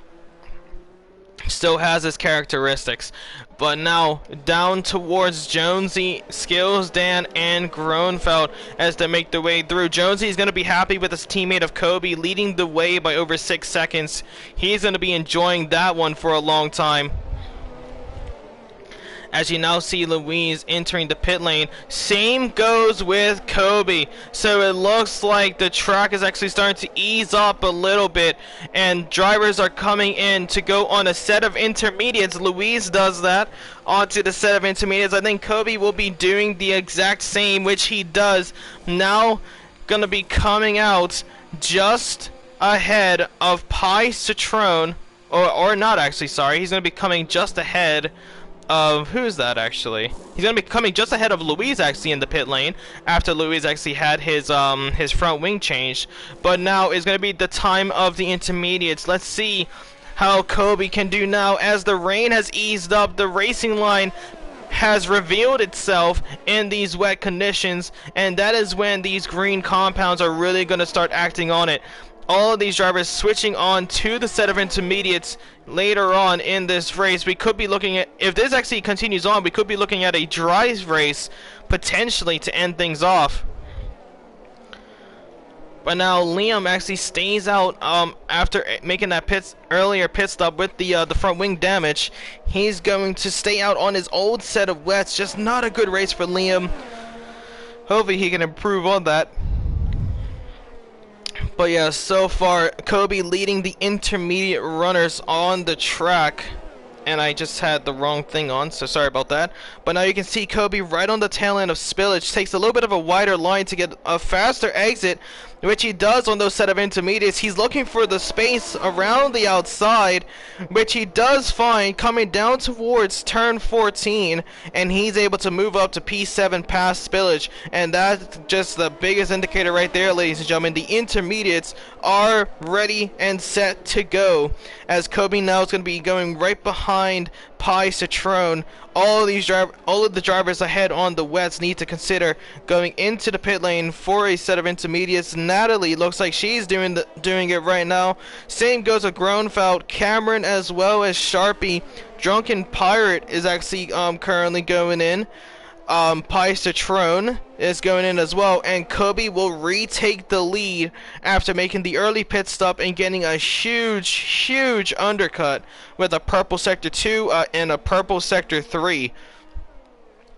still has its characteristics. But now down towards Jonesy, Skills Dan, and Gronfeld as they make their way through. Jonesy is going to be happy with his teammate of Kobe leading the way by over 6 seconds. He's going to be enjoying that one for a long time. As you now see Louise entering the pit lane. Same goes with Kobe. So it looks like the track is actually starting to ease up a little bit, and drivers are coming in to go on a set of intermediates. Louise does that onto the set of intermediates. I think Kobe will be doing the exact same, which he does. Now gonna be coming out just ahead of Pi Citroen, or not actually, sorry. He's gonna be coming just ahead of, who's that actually? He's gonna be coming just ahead of Louise actually in the pit lane after Louise actually had his front wing changed. But now is gonna be the time of the intermediates. Let's see how Kobe can do now as the rain has eased up. The racing line has revealed itself in these wet conditions, and that is when these green compounds are really gonna start acting on it. All of these drivers switching on to the set of intermediates later on in this race. We could be looking at, if this actually continues on, we could be looking at a dry race potentially to end things off. But now Liam actually stays out after making that earlier pit stop with the front wing damage. He's going to stay out on his old set of wets. Just not a good race for Liam. Hopefully he can improve on that. But yeah, so far Kobe leading the intermediate runners on the track, and I just had the wrong thing on, so sorry about that. But now you can see Kobe right on the tail end of Spillage, takes a little bit of a wider line to get a faster exit, which he does on those set of intermediates. He's looking for the space around the outside, which he does find coming down towards turn 14, and he's able to move up to P7 past Spillage. And that's just the biggest indicator right there, ladies and gentlemen. The intermediates are ready and set to go, as Kobe now is going to be going right behind Pi Citroen. All of the drivers ahead on the wets need to consider going into the pit lane for a set of intermediates. Natalie looks like she's doing it right now. Same goes with Gronfeld, Cameron, as well as Sharpie. Drunken Pirate is actually currently going in. Pi Citroen is going in as well, and Kobe will retake the lead after making the early pit stop and getting a huge undercut with a purple sector 2 and a purple sector 3,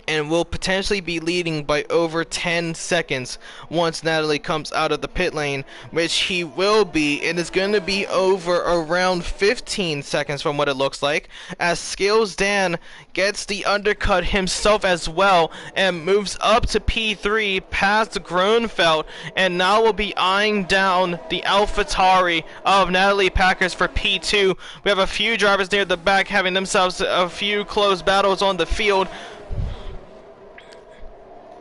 and will potentially be leading by over 10 seconds once Natalie comes out of the pit lane, which he will be. It is going to be over around 15 seconds from what it looks like, as Skills Dan gets the undercut himself as well and moves up to P3 past Gronfeld, and now will be eyeing down the AlphaTauri of Natalie Packers for P2. We have a few drivers near the back having themselves a few close battles on the field.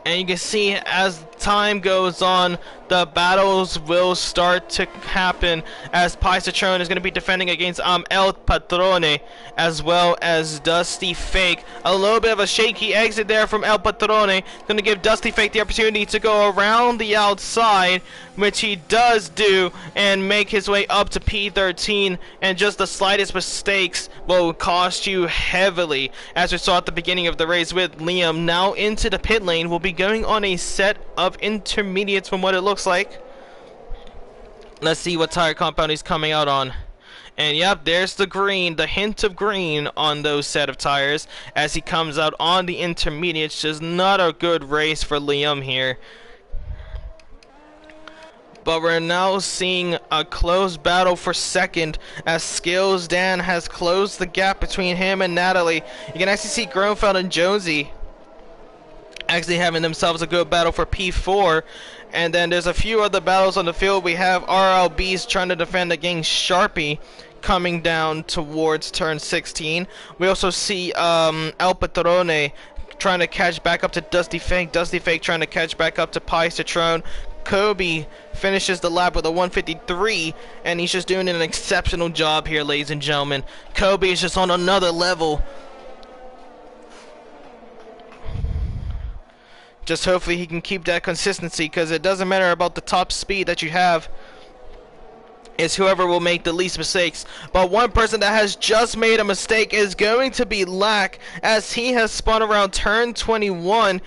And you can see as time goes on, the battles will start to happen, as Pi Citrone is going to be defending against El Patrone, as well as Dusty Fake. A little bit of a shaky exit there from El Patrone, going to give Dusty Fake the opportunity to go around the outside, which he does do, and make his way up to P13, and just the slightest mistakes will cost you heavily, as we saw at the beginning of the race with Liam. Now into the pit lane, we'll be going on a set of intermediates from what it looks like. Let's see what tire compound he's coming out on. And yep, there's the green, the hint of green on those set of tires as he comes out on the intermediates. Just not a good race for Liam here. But we're now seeing a close battle for second, as Skills Dan has closed the gap between him and Natalie. You can actually see Gronfeld and Jonesy actually having themselves a good battle for P4. And then there's a few other battles on the field. We have RLBs trying to defend against Sharpie coming down towards turn 16. We also see El Patrone trying to catch back up to Dusty Fake. Dusty Fake trying to catch back up to Pi Citrone. Kobe finishes the lap with a 153, and he's just doing an exceptional job here, ladies and gentlemen. Kobe is just on another level. Just hopefully he can keep that consistency, because it doesn't matter about the top speed that you have. It's whoever will make the least mistakes. But one person that has just made a mistake is going to be Lack, as he has spun around turn 21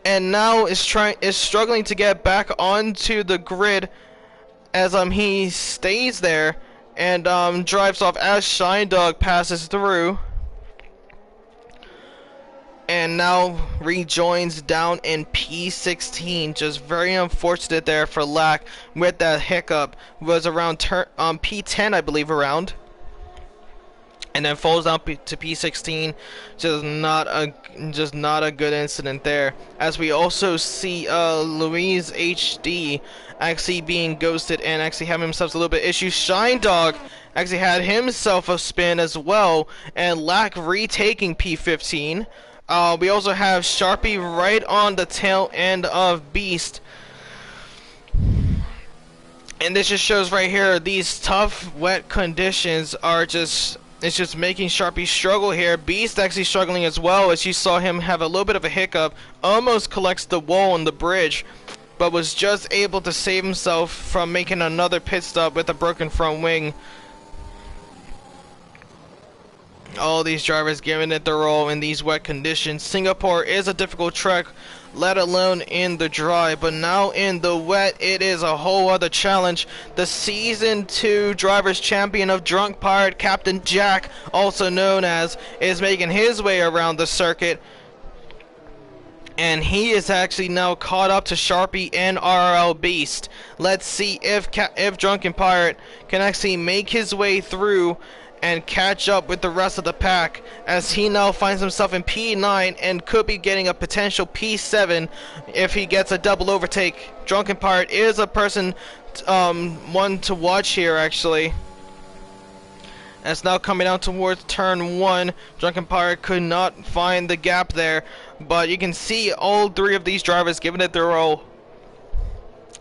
and now is struggling to get back onto the grid, as he stays there and drives off as Shine Dog passes through. And now rejoins down in P16. Just very unfortunate there for Lack with that hiccup. Was around P10, I believe, around. And then falls down to P16. Just not a good incident there. As we also see Louise HD actually being ghosted and actually having himself a little bit of issues. Shine Dog actually had himself a spin as well, and Lack retaking P15. We also have Sharpie right on the tail end of Beast. And this just shows right here, these tough, wet conditions are just making Sharpie struggle here. Beast actually struggling as well, as you saw him have a little bit of a hiccup. Almost collects the wall on the bridge, but was just able to save himself from making another pit stop with a broken front wing. All these drivers giving it their all in these wet conditions. Singapore is a difficult track, let alone in the dry, but now in the wet it is a whole other challenge. The Season 2 Drivers Champion of Drunk Pirate, Captain Jack, also known as, is making his way around the circuit, and he is actually now caught up to Sharpie and RL Beast. Let's see if Drunken Pirate can actually make his way through and catch up with the rest of the pack, as he now finds himself in P9 and could be getting a potential P7 if he gets a double overtake. Drunken Pirate is a person one to watch here, actually. As now coming out towards turn 1, Drunken Pirate could not find the gap there, but you can see all three of these drivers giving it their all.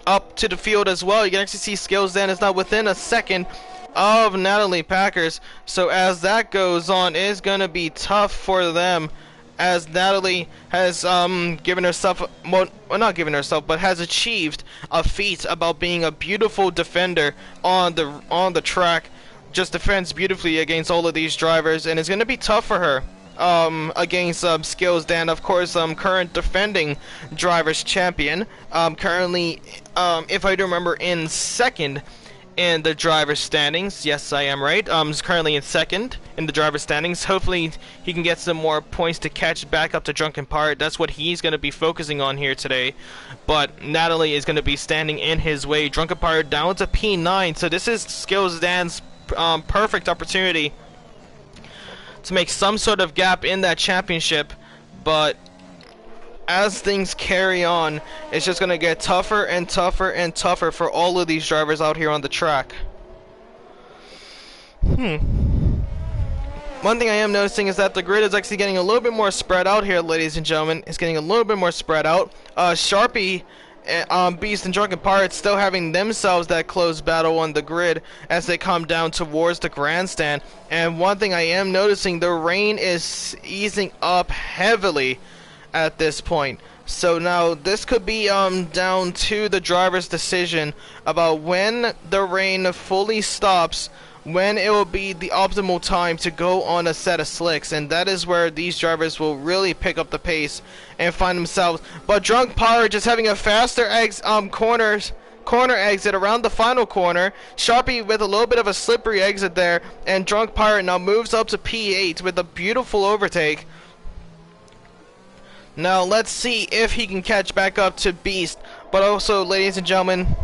Up to the field as well, you can actually see Skills Dan is now within a second of Natalie Packers. So as that goes on, it's gonna be tough for them, as Natalie has given herself, well, not given herself, but has achieved a feat about being a beautiful defender on the track. Just defends beautifully against all of these drivers, and it's gonna be tough for her against Skills Dan, of course, current defending drivers champion, currently if I do remember, in second in the driver's standings. Yes, I am right. He's currently in second in the driver's standings. Hopefully he can get some more points to catch back up to Drunken Pirate. That's what he's going to be focusing on here today. But Natalie is going to be standing in his way. Drunken Pirate down to P9. So this is Skills Dan's perfect opportunity to make some sort of gap in that championship. But as things carry on, it's just going to get tougher and tougher and tougher for all of these drivers out here on the track. One thing I am noticing is that the grid is actually getting a little bit more spread out here, ladies and gentlemen. It's getting a little bit more spread out. Sharpie Beast and Drunken Pirates still having themselves that close battle on the grid as they come down towards the grandstand. And one thing I am noticing, the rain is easing up heavily at this point. So now this could be down to the driver's decision about when the rain fully stops, when it will be the optimal time to go on a set of slicks, and that is where these drivers will really pick up the pace and find themselves. But Drunk Pirate just having a faster corner exit around the final corner. Sharpie with a little bit of a slippery exit there, and Drunk Pirate now moves up to P8 with a beautiful overtake. Now let's see if he can catch back up to Beast. But also, ladies and gentlemen,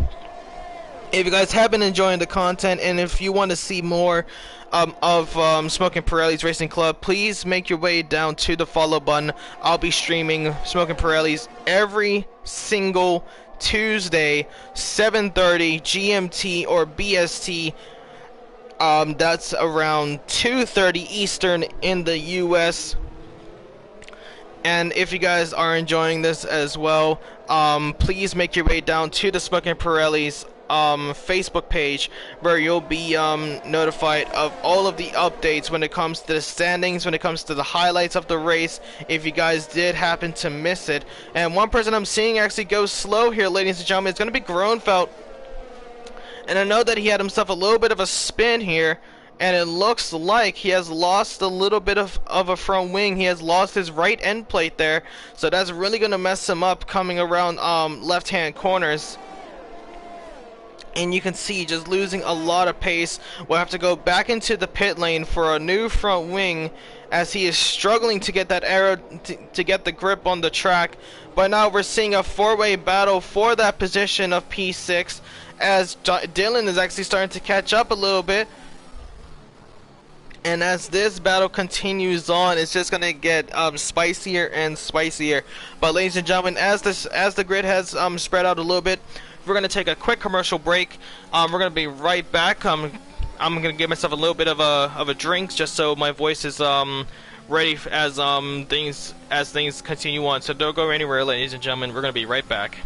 if you guys have been enjoying the content, and if you want to see more of Smoking Pirelli's Racing Club, please make your way down to the follow button. I'll be streaming Smoking Pirelli's every single Tuesday, 7:30 GMT or BST. That's around 2:30 Eastern in the US. And if you guys are enjoying this as well, please make your way down to the Smoking Pirelli's Facebook page, where you'll be notified of all of the updates when it comes to the standings, when it comes to the highlights of the race, if you guys did happen to miss it. And one person I'm seeing actually go slow here, ladies and gentlemen, it's going to be Groenfeld. And I know that he had himself a little bit of a spin here, and it looks like he has lost a little bit of a front wing. He has lost his right end plate there, so that's really going to mess him up coming around left-hand corners. And you can see just losing a lot of pace. We'll have to go back into the pit lane for a new front wing, as he is struggling to get that arrow to get the grip on the track. But now we're seeing a four-way battle for that position of P6, as Dylan is actually starting to catch up a little bit. And as this battle continues on, it's just gonna get spicier and spicier. But ladies and gentlemen, as the grid has spread out a little bit, we're gonna take a quick commercial break. We're gonna be right back. I'm gonna give myself a little bit of a drink, just so my voice is ready as things continue on. So don't go anywhere, ladies and gentlemen. We're gonna be right back.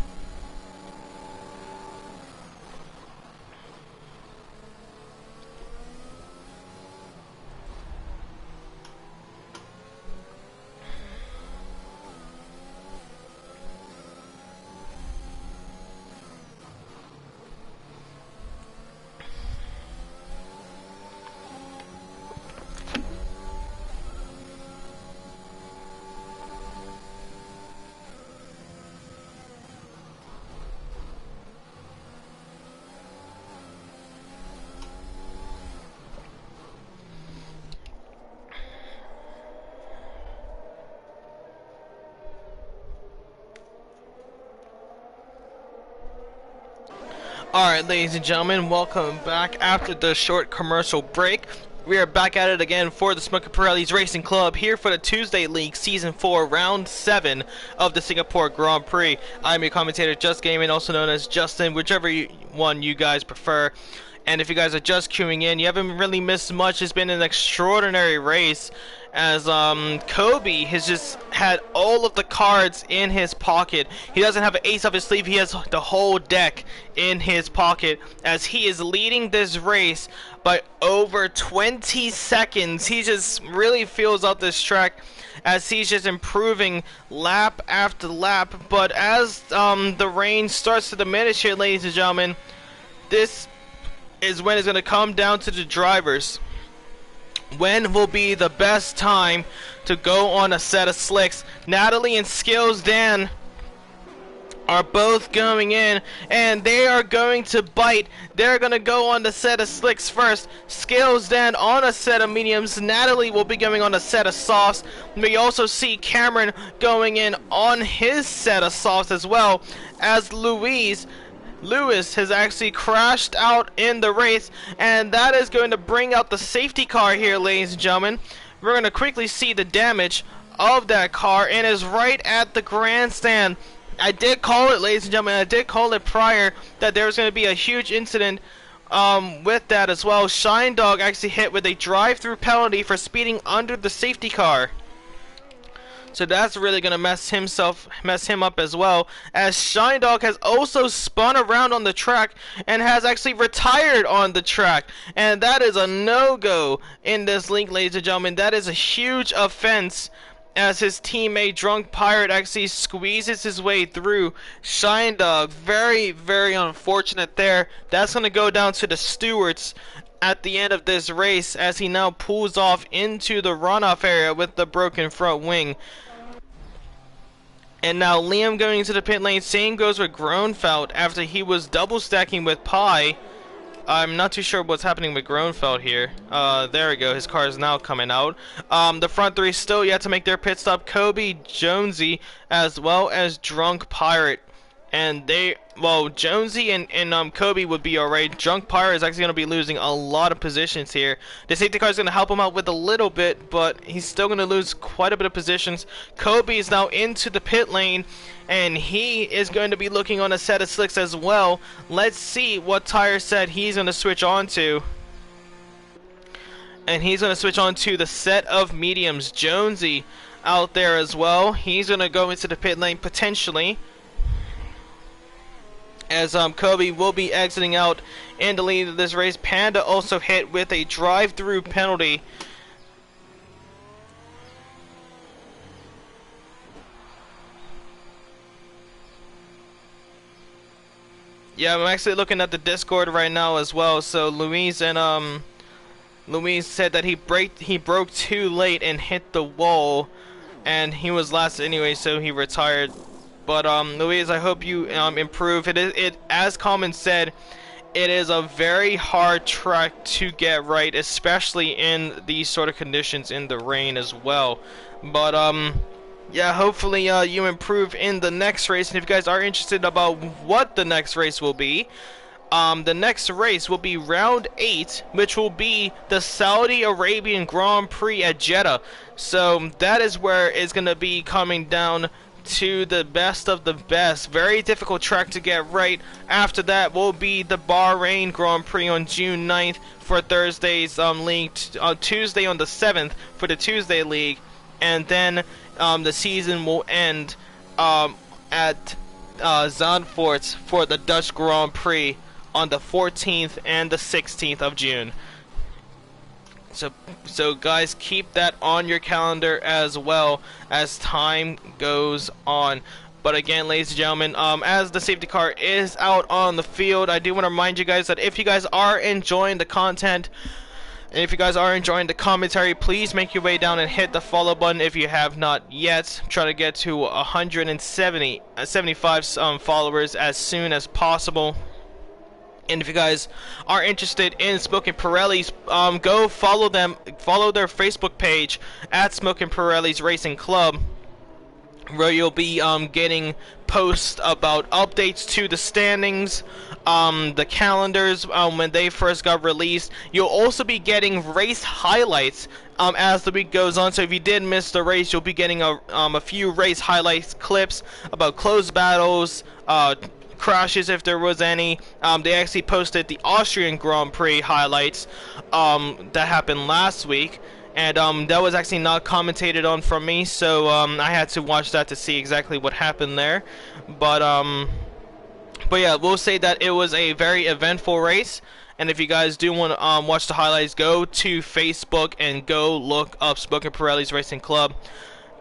Alright, ladies and gentlemen, welcome back after the short commercial break. We are back at it again for the Smoking Pirelli's Racing Club, here for the Tuesday League Season 4, Round 7 of the Singapore Grand Prix. I'm your commentator, Just Gaming, also known as Justin, whichever one you guys prefer. And if you guys are just queuing in, you haven't really missed much. It's been an extraordinary race, as Kobe has just had all of the cards in his pocket. He doesn't have an ace up his sleeve, he has the whole deck in his pocket, as he is leading this race by over 20 seconds. He just really feels out this track, as he's just improving lap after lap. But as the rain starts to diminish here, ladies and gentlemen, this is when it's going to come down to the drivers. When will be the best time to go on a set of slicks? Natalie and Skills Dan are both going in, and they are going to bite. They're going to go on the set of slicks first. Skills Dan on a set of mediums. Natalie will be going on a set of softs. We also see Cameron going in on his set of softs as well, as Lewis has actually crashed out in the race, and that is going to bring out the safety car here, ladies and gentlemen. We're going to quickly see the damage of that car, and is right at the grandstand. I did call it, ladies and gentlemen, I did call it prior that there was going to be a huge incident with that as well. Shine Dog actually hit with a drive-through penalty for speeding under the safety car. So that's really gonna mess him up as well. As Shine Dog has also spun around on the track and has actually retired on the track, and that is a no-go in this league, ladies and gentlemen. That is a huge offense. As his teammate Drunk Pirate actually squeezes his way through Shine Dog. Very, very unfortunate there. That's gonna go down to the stewards at the end of this race, as he now pulls off into the runoff area with the broken front wing. And now Liam going into the pit lane. Same goes with Groenfeld after he was double stacking with Pi. I'm not too sure what's happening with Groenfeld here. There we go. His car is now coming out. The front three still yet to make their pit stop. Kobe, Jonesy, as well as Drunk Pirate. And Jonesy and Kobe would be alright. Drunk Pirate is actually going to be losing a lot of positions here. The safety car is going to help him out with a little bit, but he's still going to lose quite a bit of positions. Kobe is now into the pit lane, and he is going to be looking on a set of slicks as well. Let's see what tire set he's going to switch on to. And he's going to switch on to the set of mediums. Jonesy out there as well. He's going to go into the pit lane potentially, as Kobe will be exiting out in the lead of this race. Panda also hit with a drive-through penalty. Yeah, I'm actually looking at the Discord right now as well. So Louise said that he broke too late and hit the wall, and he was last anyway, so he retired. But Louise, I hope you improve. It as Common said, it is a very hard track to get right, especially in these sort of conditions in the rain as well. But yeah, hopefully you improve in the next race. And if you guys are interested about what the next race will be, the next race will be round 8, which will be the Saudi Arabian Grand Prix at Jeddah. So that is where it's going to be coming down to the best of the best. Very difficult track to get right. After that will be the Bahrain Grand Prix on June 9th for Thursday's league, Tuesday on the 7th for the Tuesday league, and then the season will end at Zandvoort for the Dutch Grand Prix on the 14th and the 16th of June. So guys, keep that on your calendar as well as time goes on. But again, ladies and gentlemen, as the safety car is out on the field, I do want to remind you guys that if you guys are enjoying the content, and if you guys are enjoying the commentary, please make your way down and hit the follow button if you have not yet. Try to get to 175 followers as soon as possible. And if you guys are interested in Smoking Pirelli's, go follow them. Follow their Facebook page at Smoking Pirelli's Racing Club, where you'll be getting posts about updates to the standings, the calendars when they first got released. You'll also be getting race highlights as the week goes on. So if you did miss the race, you'll be getting a few race highlights clips about close battles, crashes if there was any. They actually posted the Austrian Grand Prix highlights that happened last week, and that was actually not commentated on from me, so I had to watch that to see exactly what happened there. But yeah, we'll say that it was a very eventful race. And if you guys do want to watch the highlights, go to Facebook and go look up Smoking Pirelli's Racing Club.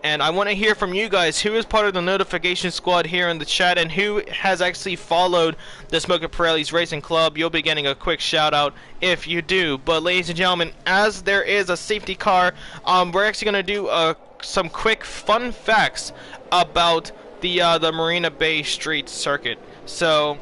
And I want to hear from you guys. Who is part of the notification squad here in the chat, and who has actually followed the Smoking Pirelli's Racing Club? You'll be getting a quick shout out if you do. But ladies and gentlemen, as there is a safety car, we're actually going to do some quick fun facts about the Marina Bay Street circuit. So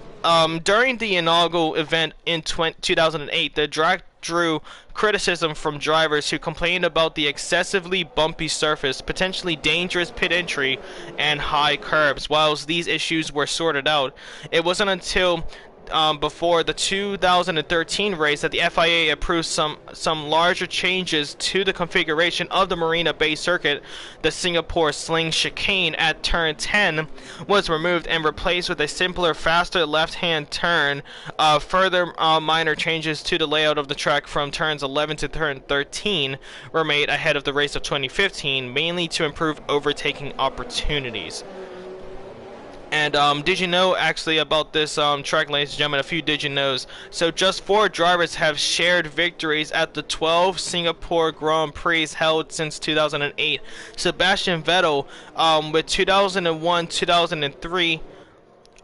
during the inaugural event in 2008, the track drew criticism from drivers who complained about the excessively bumpy surface, potentially dangerous pit entry, and high curbs. Whilst these issues were sorted out, it wasn't until before the 2013 race that the FIA approved some larger changes to the configuration of the Marina Bay Circuit. The Singapore Sling Chicane at turn 10 was removed and replaced with a simpler, faster left-hand turn. Further minor changes to the layout of the track from turns 11 to turn 13 were made ahead of the race of 2015, mainly to improve overtaking opportunities. And did you know actually about this track, ladies and gentlemen? A few did you knows. So just 4 drivers have shared victories at the 12 Singapore Grand Prix held since 2008. Sebastian Vettel with 2001, 2003,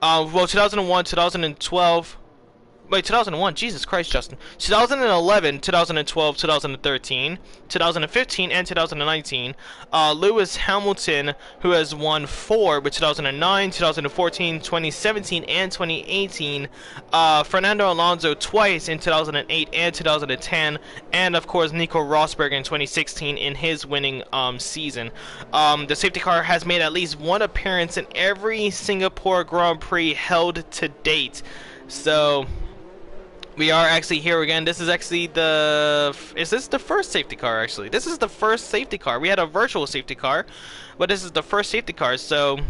2001, 2012. Wait, 2001, Jesus Christ, Justin. 2011, 2012, 2013, 2015, and 2019. Lewis Hamilton, who has won 4 with 2009, 2014, 2017, and 2018. Fernando Alonso twice in 2008 and 2010. And, of course, Nico Rosberg in 2016 in his winning season. The safety car has made at least 1 appearance in every Singapore Grand Prix held to date. So we are actually here again. This is actually is this the first safety car actually? This is the first safety car. We had a virtual safety car, but this is the first safety car, so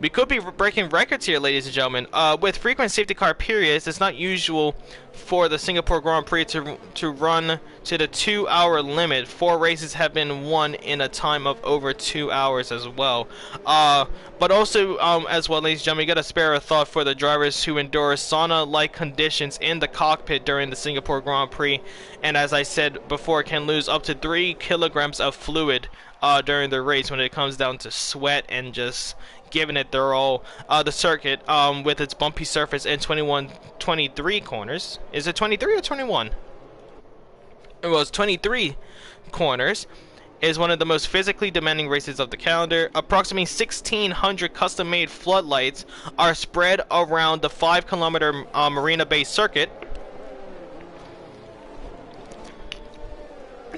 we could be breaking records here, ladies and gentlemen. With frequent safety car periods, it's not usual for the Singapore Grand Prix to run to the 2-hour limit. 4 races have been won in a time of over 2 hours as well. But also, as well, ladies and gentlemen, you gotta spare a thought for the drivers who endure sauna-like conditions in the cockpit during the Singapore Grand Prix, and as I said before, can lose up to 3 kilograms of fluid during the race when it comes down to sweat and just giving it their all. The circuit, with its bumpy surface and 23 corners. Is it 23 or 21? It was 23 corners. Is one of the most physically demanding races of the calendar. Approximately 1,600 custom-made floodlights are spread around the 5-kilometer Marina Bay Circuit.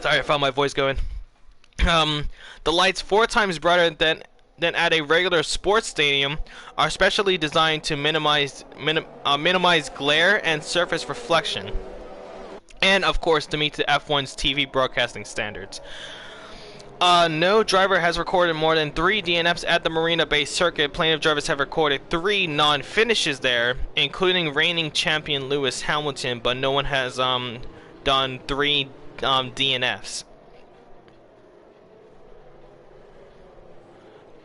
Sorry, I found my voice going. The lights 4 times brighter than at a regular sports stadium are specially designed to minimize glare and surface reflection, and of course to meet the F1's TV broadcasting standards. No driver has recorded more than 3 DNFs at the Marina Bay Circuit. Plenty of drivers have recorded 3 non-finishes there, including reigning champion Lewis Hamilton, but no one has done 3 DNFs.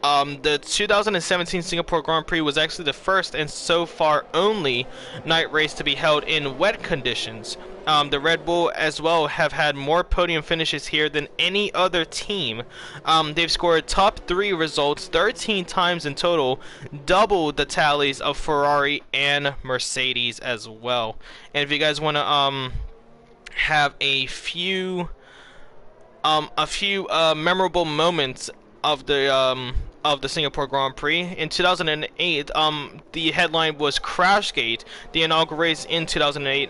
The 2017 Singapore Grand Prix was actually the first and so far only night race to be held in wet conditions. The Red Bull as well have had more podium finishes here than any other team. They've scored top 3 results 13 times in total, double the tallies of Ferrari and Mercedes as well. And if you guys want to have a few memorable moments of the Singapore Grand Prix. In 2008, the headline was Crashgate. The inaugural race in 2008,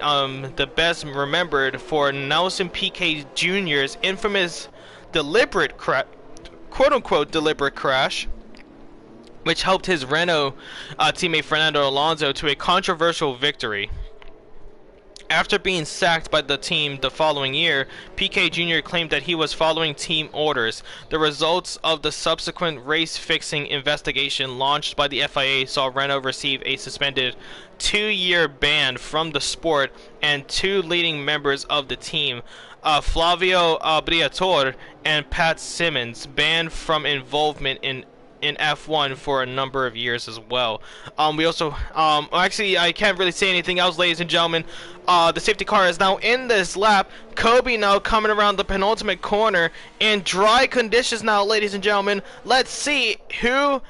the best remembered for Nelson Piquet Jr.'s infamous deliberate quote-unquote deliberate crash, which helped his Renault teammate Fernando Alonso to a controversial victory. After being sacked by the team the following year, Piquet Jr. claimed that he was following team orders. The results of the subsequent race-fixing investigation launched by the FIA saw Renault receive a suspended 2-year ban from the sport, and 2 leading members of the team, Flavio Briatore and Pat Simmons, banned from involvement in F1 for a number of years as well. We also, actually, I can't really say anything else, ladies and gentlemen. The safety car is now in this lap. Kobe now coming around the penultimate corner in dry conditions now, ladies and gentlemen. Let's see who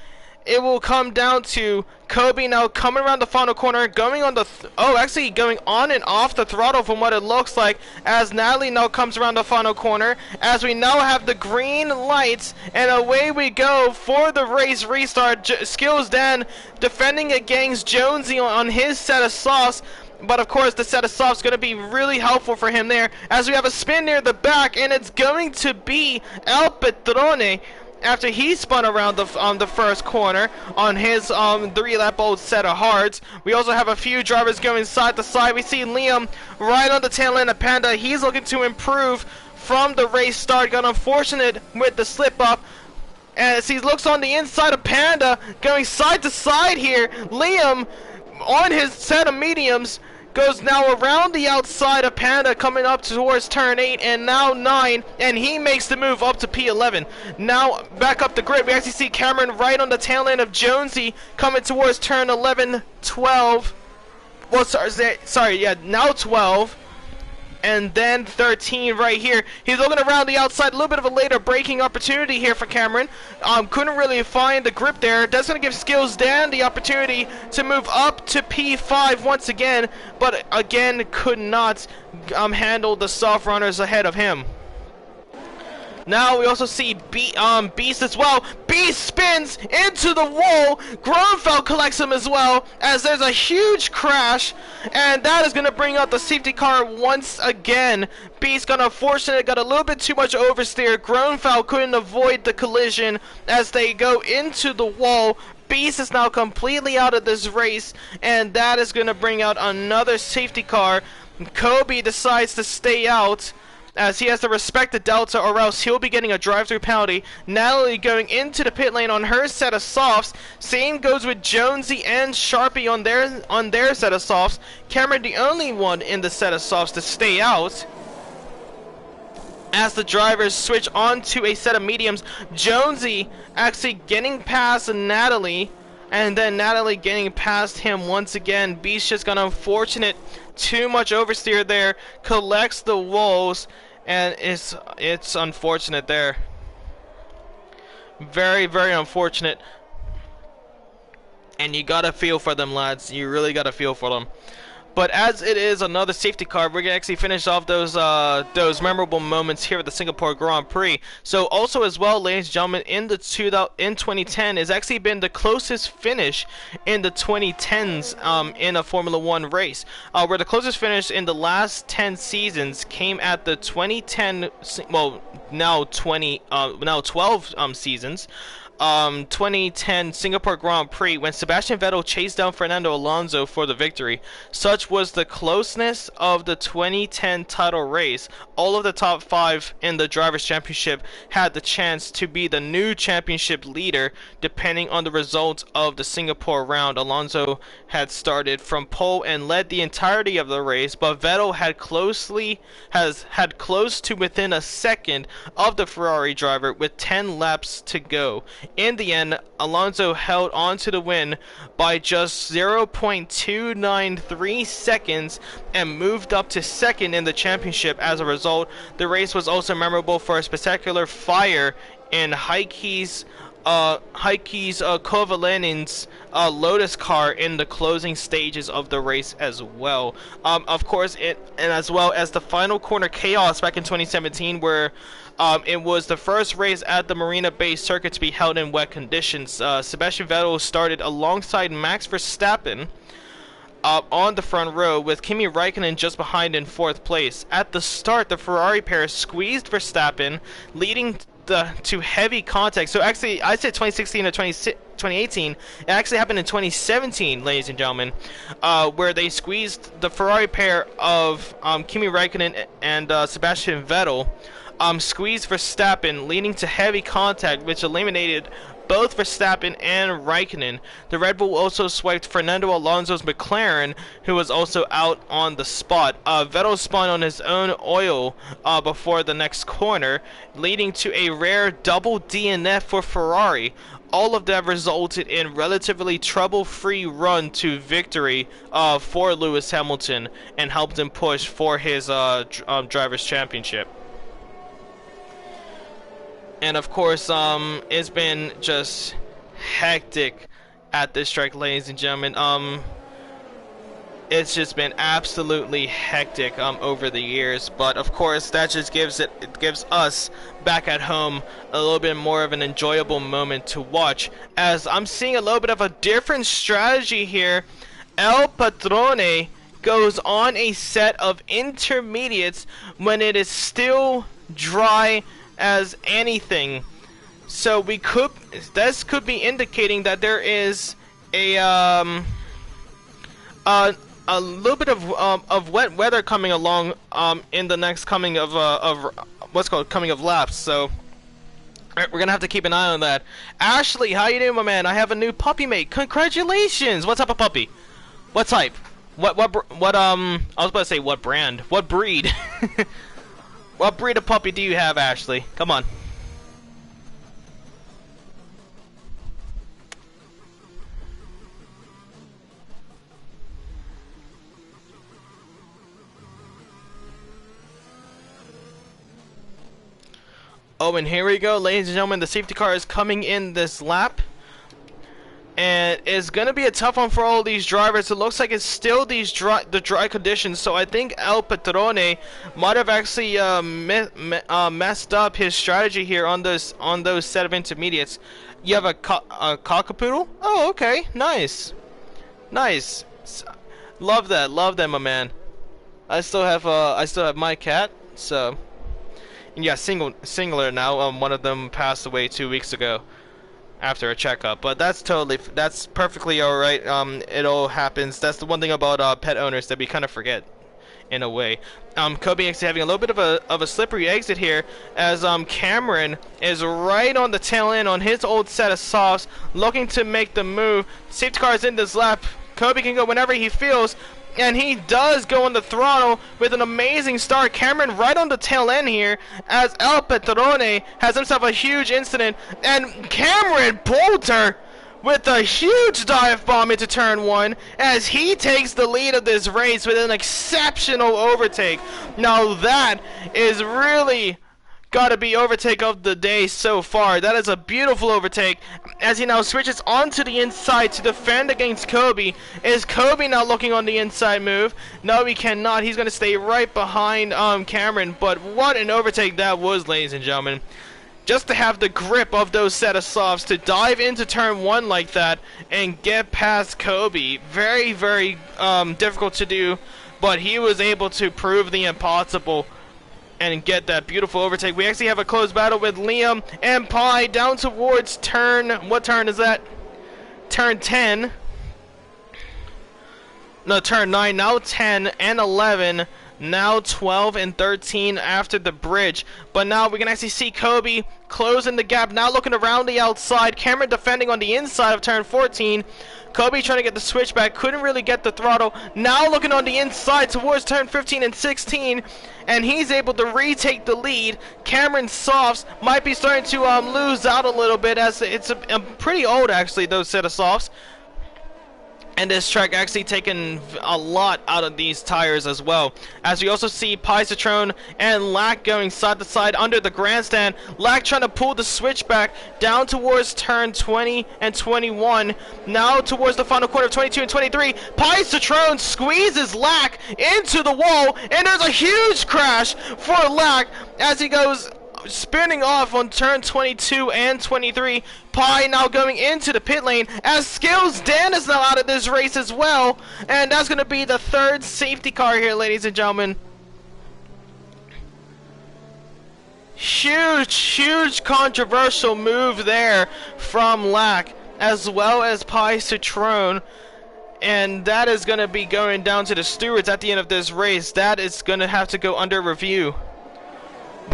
it will come down to. Kobe now coming around the final corner, going on the actually going on and off the throttle from what it looks like, as Natalie now comes around the final corner, as we now have the green lights, and away we go for the race restart. Skills Dan defending against Jonesy on his set of softs, but of course the set of softs going to be really helpful for him there, as we have a spin near the back, and it's going to be El Patrone after he spun around the first corner on his 3-lap-old set of hards. We also have a few drivers going side to side. We see Liam right on the tail end of Panda. He's looking to improve from the race start. Got unfortunate with the slip up. As he looks on the inside of Panda, going side to side here, Liam on his set of mediums goes now around the outside of Panda, coming up towards turn 8 and now 9, and he makes the move up to P11. Now back up the grid, we actually see Cameron right on the tail end of Jonesy coming towards turn 11, 12. Well, now 12. And then 13 right here. He's looking around the outside. A little bit of a later braking opportunity here for Cameron. Couldn't really find the grip there. That's going to give Skills Dan the opportunity to move up to P5 once again. But again, could not handle the soft runners ahead of him. Now we also see Beast as well. Beast spins into the wall. Gronfeld collects him as well, as there's a huge crash, and that is going to bring out the safety car once again. Beast got unfortunate, got a little bit too much oversteer. Gronfeld couldn't avoid the collision as they go into the wall. Beast is now completely out of this race, and that is going to bring out another safety car. Kobe decides to stay out, as he has to respect the Delta, or else he'll be getting a drive-through penalty. Natalie going into the pit lane on her set of softs. Same goes with Jonesy and Sharpie on their set of softs. Cameron the only one in the set of softs to stay out, as the drivers switch on to a set of mediums. Jonesy actually getting past Natalie, and then Natalie getting past him once again. Beast just got unfortunate, too much oversteer there, collects the walls, and it's unfortunate there. Very, very unfortunate. And you gotta feel for them, lads. You really gotta feel for them. But as it is another safety car, we're gonna actually finish off those memorable moments here at the Singapore Grand Prix. So also as well, ladies and gentlemen, in 2010 has actually been the closest finish in the 2010s in a Formula One race, where the closest finish in the last 10 seasons came at the 2010, well now 12 seasons. 2010 Singapore Grand Prix, when Sebastian Vettel chased down Fernando Alonso for the victory. Such was the closeness of the 2010 title race. All of the top 5 in the Drivers' Championship had the chance to be the new championship leader, depending on the results of the Singapore round. Alonso had started from pole and led the entirety of the race, but Vettel had close to within a second of the Ferrari driver with 10 laps to go. In the end, Alonso held on to the win by just 0.293 seconds and moved up to second in the championship. As a result, the race was also memorable for a spectacular fire in Heikki's Kovalainen's Lotus car in the closing stages of the race as well. Of course, and as well as the final corner chaos back in 2017, where it was the first race at the Marina Bay circuit to be held in wet conditions. Sebastian Vettel started alongside Max Verstappen on the front row, with Kimi Raikkonen just behind in 4th place. At the start, the Ferrari pair squeezed Verstappen, leading to heavy contact. So actually, I said 2016 to 2018. It actually happened in 2017, ladies and gentlemen, where they squeezed the Ferrari pair of Kimi Raikkonen and Sebastian Vettel. Squeezed Verstappen, leading to heavy contact, which eliminated both Verstappen and Raikkonen. The Red Bull also swiped Fernando Alonso's McLaren, who was also out on the spot. Vettel spun on his own oil before the next corner, leading to a rare double DNF for Ferrari. All of that resulted in relatively trouble-free run to victory for Lewis Hamilton, and helped him push for his Drivers' Championship. And of course, it's been just hectic at this track, ladies and gentlemen. It's just been absolutely hectic over the years, but of course that just gives us back at home a little bit more of an enjoyable moment to watch, as I'm seeing a little bit of a different strategy here. El Patrone goes on a set of intermediates when it is still dry as anything. So this could be indicating that there is a a little bit of wet weather coming along in the next coming of coming of laps. So we're gonna have to keep an eye on that. Ashley, how you doing, my man? I have a new puppy mate. Congratulations! What type of puppy? What type? What I was about to say what brand? What breed? What breed of puppy do you have, Ashley? Come on. Oh, and here we go, ladies and gentlemen. The safety car is coming in this lap. And it's going to be a tough one for all these drivers. It looks like it's still the dry conditions. So I think El Patrone might have actually messed up his strategy here on those set of intermediates. You have a cockapoodle? Oh, okay. Nice. Nice. Love that, my man. I still have my cat, so... Yeah, singular now. One of them passed away 2 weeks ago after a checkup, but that's perfectly all right. It all happens. That's the one thing about pet owners that we kind of forget, in a way. Kobe actually having a little bit of a slippery exit here, as Cameron is right on the tail end on his old set of softs, looking to make the move. Safety car is in this lap. Kobe can go whenever he feels. And he does go on the throttle with an amazing start. Cameron right on the tail end here, as El Patrone has himself a huge incident. And Cameron Poulter with a huge dive bomb into turn 1 as he takes the lead of this race with an exceptional overtake. Now that is really gotta be overtake of the day so far. That is a beautiful overtake as he now switches onto the inside to defend against Kobe. Is Kobe now looking on the inside move? No, he cannot. He's going to stay right behind Cameron. But what an overtake that was, ladies and gentlemen. Just to have the grip of those set of softs to dive into turn 1 like that and get past Kobe. Very, very difficult to do, but he was able to prove the impossible and get that beautiful overtake. We actually have a close battle with Liam and Pi down towards turn... What turn is that? Turn 10. No, turn 9. Now 10 and 11. Now 12 and 13 after the bridge. But now we can actually see Kobe closing the gap. Now looking around the outside. Cameron defending on the inside of turn 14. Kobe trying to get the switchback. Couldn't really get the throttle. Now looking on the inside towards turn 15 and 16. And he's able to retake the lead. Cameron's softs might be starting to lose out a little bit, as it's a pretty old, actually, those set of softs. And this track actually taken a lot out of these tires as well. As we also see Citron and Lack going side to side under the grandstand. Lack trying to pull the switchback down towards turn 20 and 21. Now towards the final corner of 22 and 23. Citron squeezes Lack into the wall. And there's a huge crash for Lack as he goes spinning off on turn 22 and 23. Pi now going into the pit lane as Skills Dan is now out of this race as well, and that's going to be the third safety car here, ladies and gentlemen. Huge controversial move there from Lack as well as Pi Citron, and that is going to be going down to the stewards at the end of this race. That is going to have to go under review.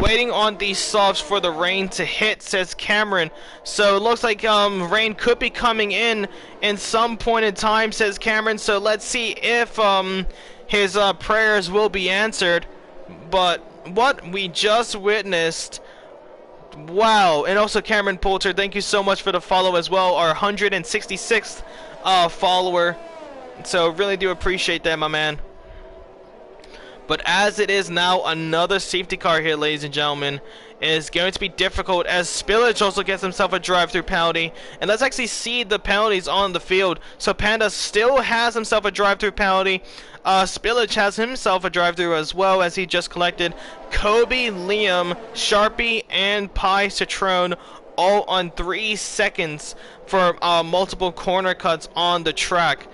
Waiting on these softs for the rain to hit, says Cameron. So it looks like rain could be coming in some point in time, says Cameron. So let's see if his prayers will be answered. But what we just witnessed, wow. And also Cameron Poulter, thank you so much for the follow as well, our 166th follower. So really do appreciate that, my man. But as it is now, another safety car here, ladies and gentlemen, is going to be difficult as Spillage also gets himself a drive-through penalty. And let's actually see the penalties on the field. So Panda still has himself a drive-through penalty. Spillage has himself a drive-through as well, as he just collected. Kobe, Liam, Sharpie, and Pi Citron all on 3 seconds for multiple corner cuts on the track.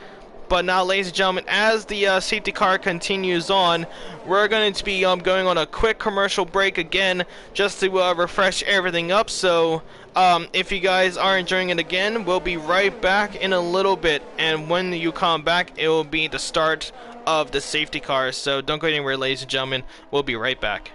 But now, ladies and gentlemen, as the safety car continues on, we're going to be going on a quick commercial break again, just to refresh everything up. So if you guys are enjoying it again, we'll be right back in a little bit. And when you come back, it will be the start of the safety car. So don't go anywhere, ladies and gentlemen. We'll be right back.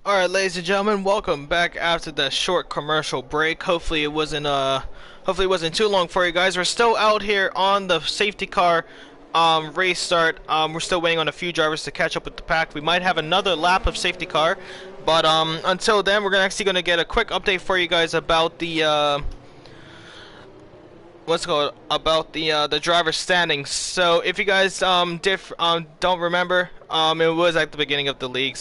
Alright, ladies and gentlemen, welcome back after the short commercial break. Hopefully it wasn't too long for you guys. We're still out here on the safety car race start. We're still waiting on a few drivers to catch up with the pack. We might have another lap of safety car, but until then, we're actually gonna get a quick update for you guys about the the driver standings. So if you guys don't remember, it was at the beginning of the league,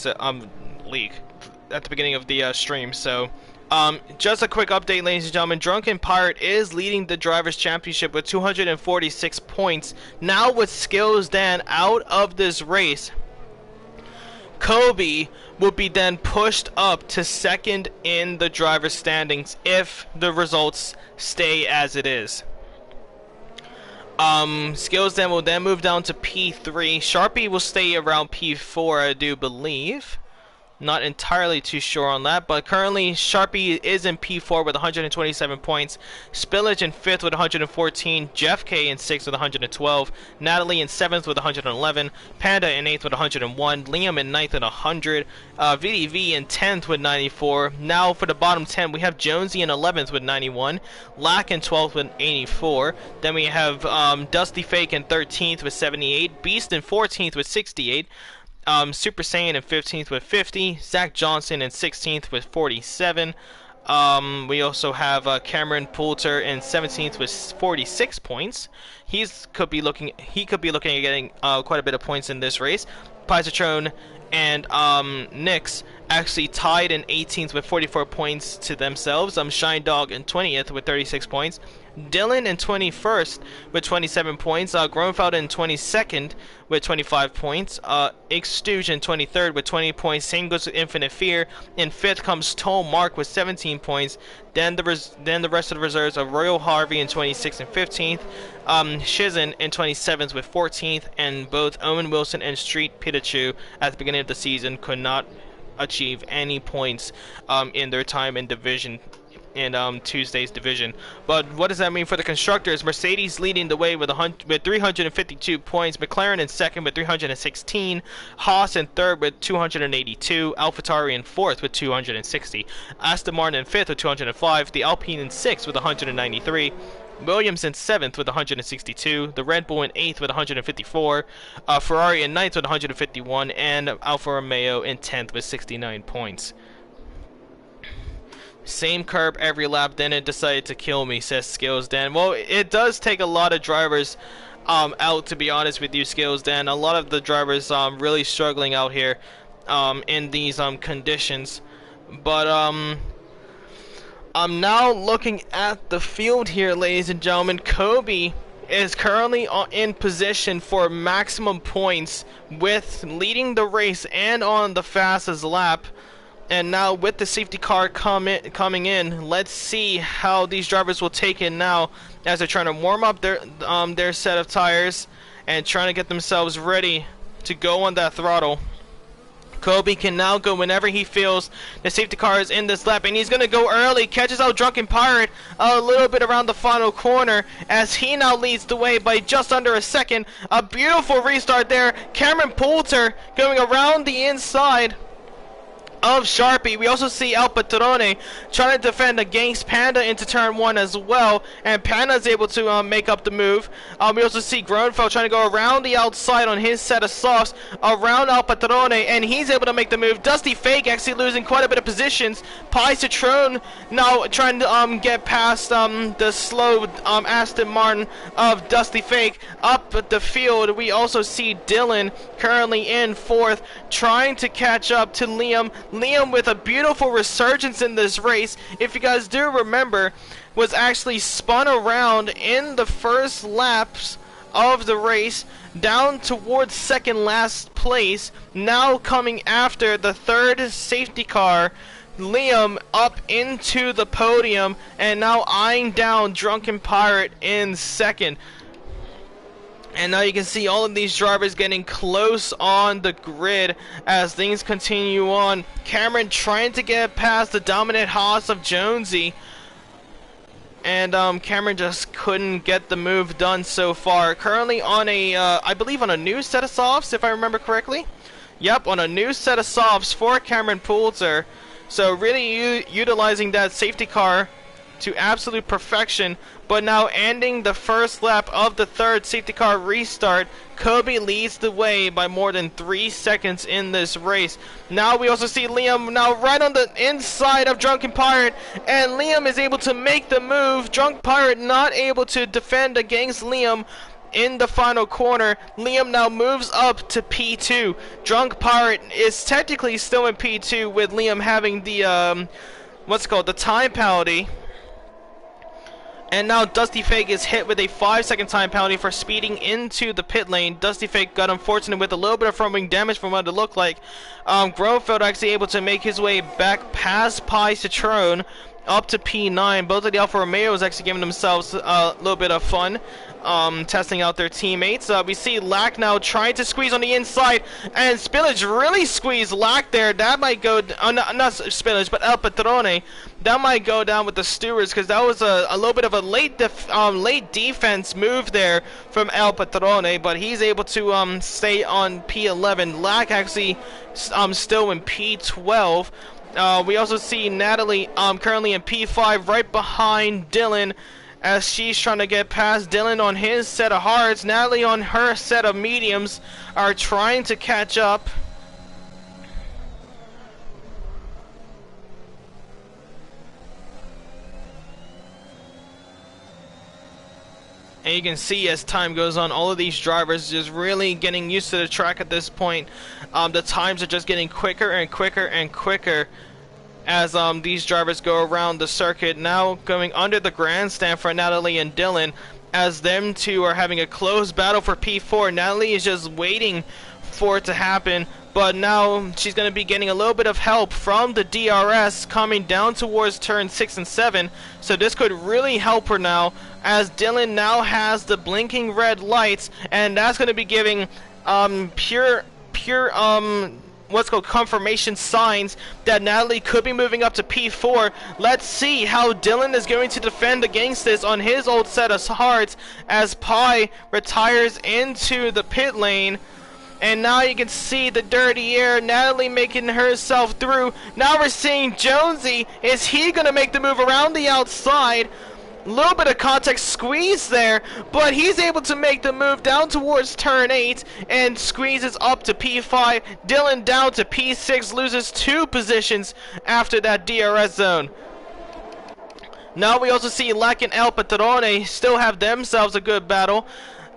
at the beginning of the stream. So just a quick update, ladies and gentlemen. Drunken Pirate is leading the drivers championship with 246 points. Now with Skills Dan out of this race, Kobe will be then pushed up to second in the driver's standings if the results stay as it is. Skills Dan will then move down to P3. Sharpie will stay around P4, I do believe. Not entirely too sure on that, but currently Sharpie is in P4 with 127 points. Spillage in 5th with 114. Jeff K in 6th with 112. Natalie in 7th with 111. Panda in 8th with 101. Liam in 9th with 100. VDV in 10th with 94. Now for the bottom 10, we have Jonesy in 11th with 91. Lack in 12th with 84. Then we have Dusty Fake in 13th with 78. Beast in 14th with 68. Super Saiyan in 15th with 50. Zach Johnson in 16th with 47. We also have Cameron Poulter in 17th with 46 points. He could be looking at getting quite a bit of points in this race. Pizatron and Nix actually tied in 18th with 44 points to themselves. Shine Dog in 20th with 36 points. Dylan in 21st with 27 points. Groenfeld in 22nd with 25 points. Extuge in 23rd with 20 points. Same goes with Infinite Fear. In 5th comes Toll Mark with 17 points. Then the rest of the reserves of Royal Harvey in 26th and 15th. Shizen in 27th with 14th. And both Owen Wilson and Street Pikachu at the beginning of the season could not achieve any points in their time in division. In Tuesday's division. But what does that mean for the constructors? Mercedes leading the way with 352 points. McLaren in 2nd with 316. Haas in 3rd with 282. AlphaTauri in 4th with 260. Aston Martin in 5th with 205. The Alpine in 6th with 193. Williams in 7th with 162. The Red Bull in 8th with 154. Ferrari in 9th with 151. And Alfa Romeo in 10th with 69 points. Same curb every lap, then it decided to kill me, says Skills Dan. Well, it does take a lot of drivers out, to be honest with you, Skills Dan. A lot of the drivers really struggling out here in these conditions. But I'm now looking at the field here, ladies and gentlemen. Kobe is currently in position for maximum points with leading the race and on the fastest lap. And now with the safety car coming in, let's see how these drivers will take it now as they're trying to warm up their set of tires and trying to get themselves ready to go on that throttle. Kobe can now go whenever he feels the safety car is in this lap, and he's going to go early, catches out Drunken Pirate a little bit around the final corner as he now leads the way by just under a second. A beautiful restart there. Cameron Poulter going around the inside of Sharpie. We also see El Patrone trying to defend against Panda into turn 1 as well, and Panda is able to make up the move. We also see Gronfeld trying to go around the outside on his set of softs around El Patrone, and he's able to make the move. Dusty Fake actually losing quite a bit of positions. Pi Citron now trying to get past the slow Aston Martin of Dusty Fake up the field. We also see Dylan currently in 4th trying to catch up to Liam. Liam with a beautiful resurgence in this race, if you guys do remember, was actually spun around in the first laps of the race down towards second last place, now coming after the 3rd safety car. Liam up into the podium and now eyeing down Drunken Pirate in 2nd. And now you can see all of these drivers getting close on the grid as things continue on. Cameron trying to get past the dominant Haas of Jonesy. And Cameron just couldn't get the move done so far. Currently on a, I believe on a new set of softs, if I remember correctly. Yep, on a new set of softs for Cameron Poulter. So really utilizing that safety car to absolute perfection, but now ending the first lap of the 3rd safety car restart. Kobe leads the way by more than 3 seconds in this race. Now we also see Liam now right on the inside of Drunken Pirate, and Liam is able to make the move. Drunk Pirate not able to defend against Liam in the final corner. Liam now moves up to P2. Drunk Pirate is technically still in P2 with Liam having the the time penalty. And now Dusty Fake is hit with a 5-second time penalty for speeding into the pit lane. Dusty Fake got unfortunate with a little bit of front wing damage from what it looked like. Gronfeld actually able to make his way back past Pi Citron up to P9. Both of the Alfa Romeos actually giving themselves a little bit of fun, testing out their teammates. We see Lack now trying to squeeze on the inside, and Spillage really squeezed Lack there. That might go, not Spillage, but El Patrone. That might go down with the stewards, because that was a little bit of a late defense move there from El Patrone, but he's able to stay on P11. Lack actually still in P12. We also see Natalie currently in P5 right behind Dylan as she's trying to get past Dylan on his set of hards. Natalie on her set of mediums are trying to catch up. And you can see as time goes on, all of these drivers just really getting used to the track at this point. The times are just getting quicker and quicker and quicker as these drivers go around the circuit. Now going under the grandstand for Natalie and Dylan, as them two are having a close battle for P4. Natalie is just waiting for it to happen, but now she's going to be getting a little bit of help from the DRS coming down towards turn 6 and 7, so this could really help her now, as Dylan now has the blinking red lights, and that's going to be giving pure confirmation signs that Natalie could be moving up to P4. Let's see how Dylan is going to defend against this on his old set of hearts as Pi retires into the pit lane. And now you can see the dirty air, Natalie making herself through. Now we're seeing Jonesy. Is he going to make the move around the outside? A little bit of context squeeze there, but he's able to make the move down towards turn 8 and squeezes up to P5. Dylan down to P6, loses 2 positions after that DRS zone. Now we also see Lack and El Patrone still have themselves a good battle.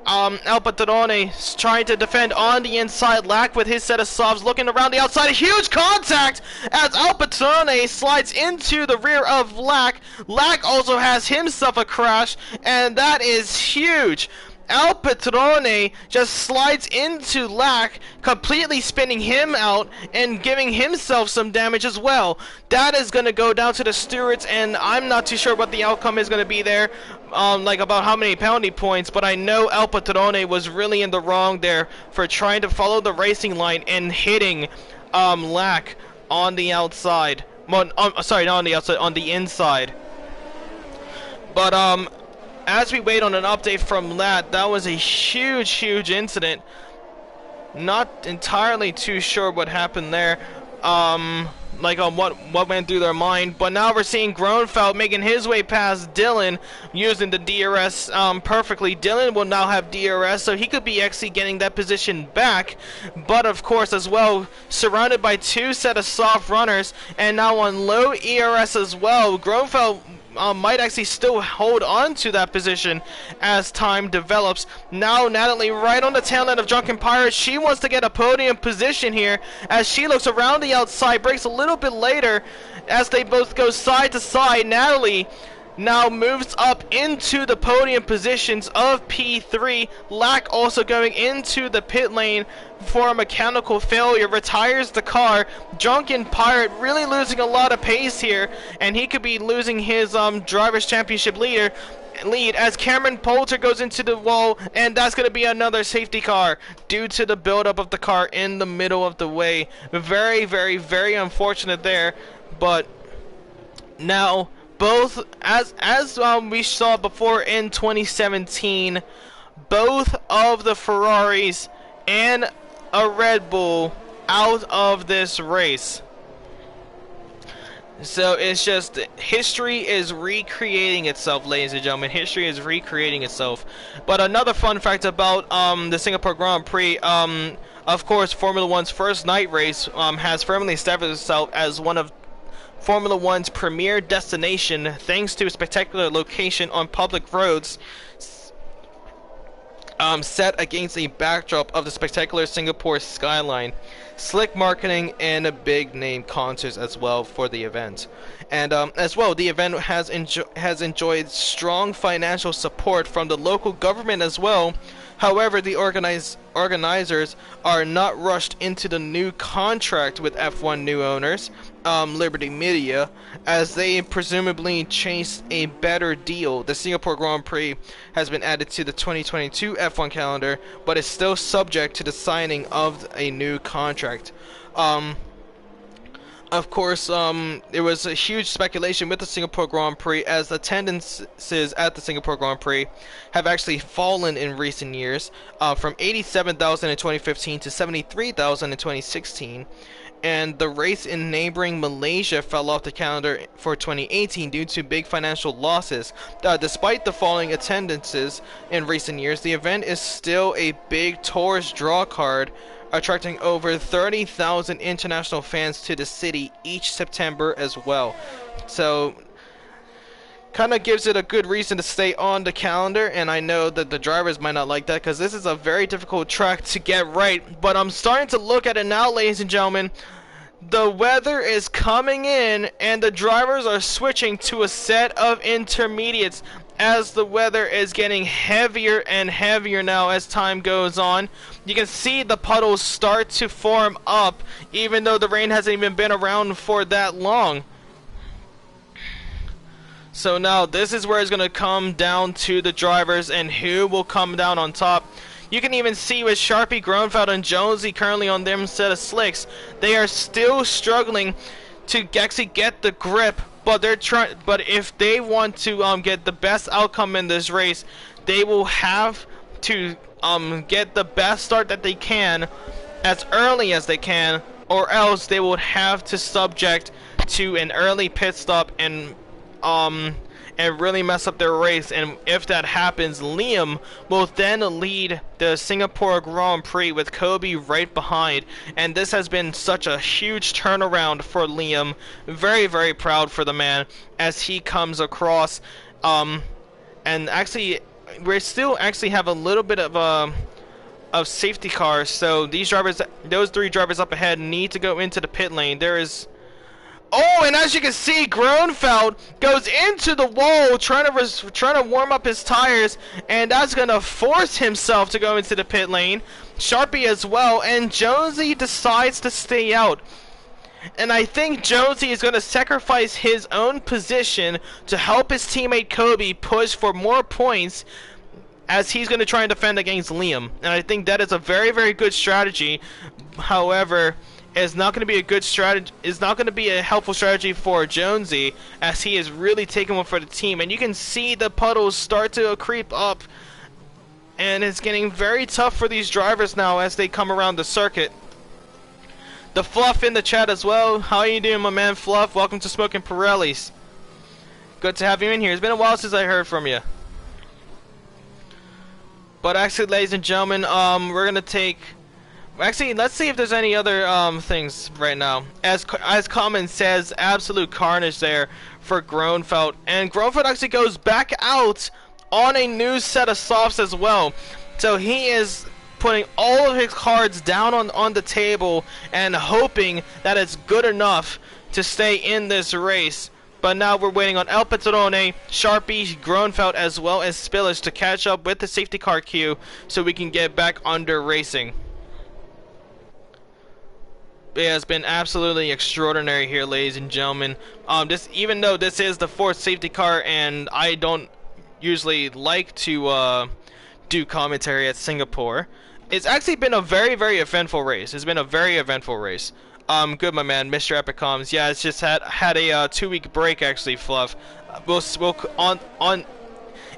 El Patron trying to defend on the inside. Lack with his set of softs looking around the outside. Huge contact as El Patron slides into the rear of Lack. Lack also has himself a crash, and that is huge. El Patrone just slides into Lack, completely spinning him out and giving himself some damage as well. That is going to go down to the stewards, and I'm not too sure what the outcome is going to be there, like about how many penalty points, but I know El Patrone was really in the wrong there for trying to follow the racing line and hitting Lack on the outside. Well, sorry, not on the outside, on the inside. But as we wait on an update from that was a huge incident. Not entirely too sure what happened there, what went through their mind. But now we're seeing Gronfeld making his way past Dylan using the DRS perfectly. Dylan will now have DRS, so he could be actually getting that position back. But of course, as well, surrounded by two set of soft runners, and now on low ERS as well, Gronfeld might actually still hold on to that position as time develops. Now Natalie right on the tail end of Drunken Pirate. She wants to get a podium position here as she looks around the outside, breaks a little bit later as they both go side to side. Natalie now moves up into the podium positions of P3. Lack also going into the pit lane for a mechanical failure, retires the car. Drunken Pirate really losing a lot of pace here, and he could be losing his drivers championship lead as Cameron Poulter goes into the wall, and that's going to be another safety car due to the buildup of the car in the middle of the way. Very unfortunate there. But now both, as we saw before in 2017, both of the Ferraris and a Red Bull out of this race. So it's just, history is recreating itself, ladies and gentlemen. History is recreating itself. But another fun fact about the Singapore Grand Prix, of course, Formula One's first night race has firmly established itself as one of Formula One's premier destination thanks to a spectacular location on public roads set against a backdrop of the spectacular Singapore skyline. Slick marketing and a big name concerts as well for the event. And as well, the event has enjoyed strong financial support from the local government as well. However, the organizers are not rushed into the new contract with F1 new owners, Liberty Media, as they presumably chase a better deal. The Singapore Grand Prix has been added to the 2022 F1 calendar, but is still subject to the signing of a new contract. Of course, there was a huge speculation with the Singapore Grand Prix, as attendances at the Singapore Grand Prix have actually fallen in recent years, from 87,000 in 2015 to 73,000 in 2016. And the race in neighboring Malaysia fell off the calendar for 2018 due to big financial losses. Despite the falling attendances in recent years, the event is still a big tourist draw card, attracting over 30,000 international fans to the city each September as well. So kind of gives it a good reason to stay on the calendar, and I know that the drivers might not like that because this is a very difficult track to get right. But I'm starting to look at it now, ladies and gentlemen. The weather is coming in and the drivers are switching to a set of intermediates as the weather is getting heavier and heavier now as time goes on. You can see the puddles start to form up even though the rain hasn't even been around for that long. So now this is where it's going to come down to the drivers and who will come down on top. You can even see with Sharpie, Gronfeld, and Jonesy currently on them set of slicks, they are still struggling to actually get the grip. But they're trying. But if they want to get the best outcome in this race, they will have to get the best start that they can as early as they can, or else they would have to subject to an early pit stop and really mess up their race. And if that happens, Liam will then lead the Singapore Grand Prix with Kobe right behind, and this has been such a huge turnaround for Liam. Very proud for the man as he comes across and actually we still actually have a little bit of safety cars. So these drivers, those 3 drivers up ahead, need to go into the pit lane. There is. Oh, and as you can see, Gronfeld goes into the wall trying to warm up his tires, and that's gonna force himself to go into the pit lane. Sharpie as well, and Jonesy decides to stay out. And I think Jonesy is gonna sacrifice his own position to help his teammate Kobe push for more points, as he's gonna try and defend against Liam. And I think that is a very, very good strategy. However, is not going to be a good strategy. Is not going to be a helpful strategy for Jonesy, as he is really taking one for the team. And you can see the puddles start to creep up, and it's getting very tough for these drivers now as they come around the circuit. The Fluff in the chat as well. How are you doing, my man Fluff? Welcome to Smoking Pirellis. Good to have you in here. It's been a while since I heard from you. But actually, ladies and gentlemen, we're gonna take. Actually, let's see if there's any other things right now. As Common says, absolute carnage there for Gronfeld. And Gronfeld actually goes back out on a new set of softs as well. So he is putting all of his cards down on the table and hoping that it's good enough to stay in this race. But now we're waiting on El Petrone, Sharpie, Gronfeld, as well as Spillage to catch up with the safety car queue so we can get back under racing. It has been absolutely extraordinary here, ladies and gentlemen. Even though this is the 4th safety car, and I don't usually like to do commentary at Singapore, it's actually been a very, very eventful race. It's been a very eventful race. Good, my man, Mr. Epic Comms. Yeah, it's just had a 2-week break actually, Fluff. We'll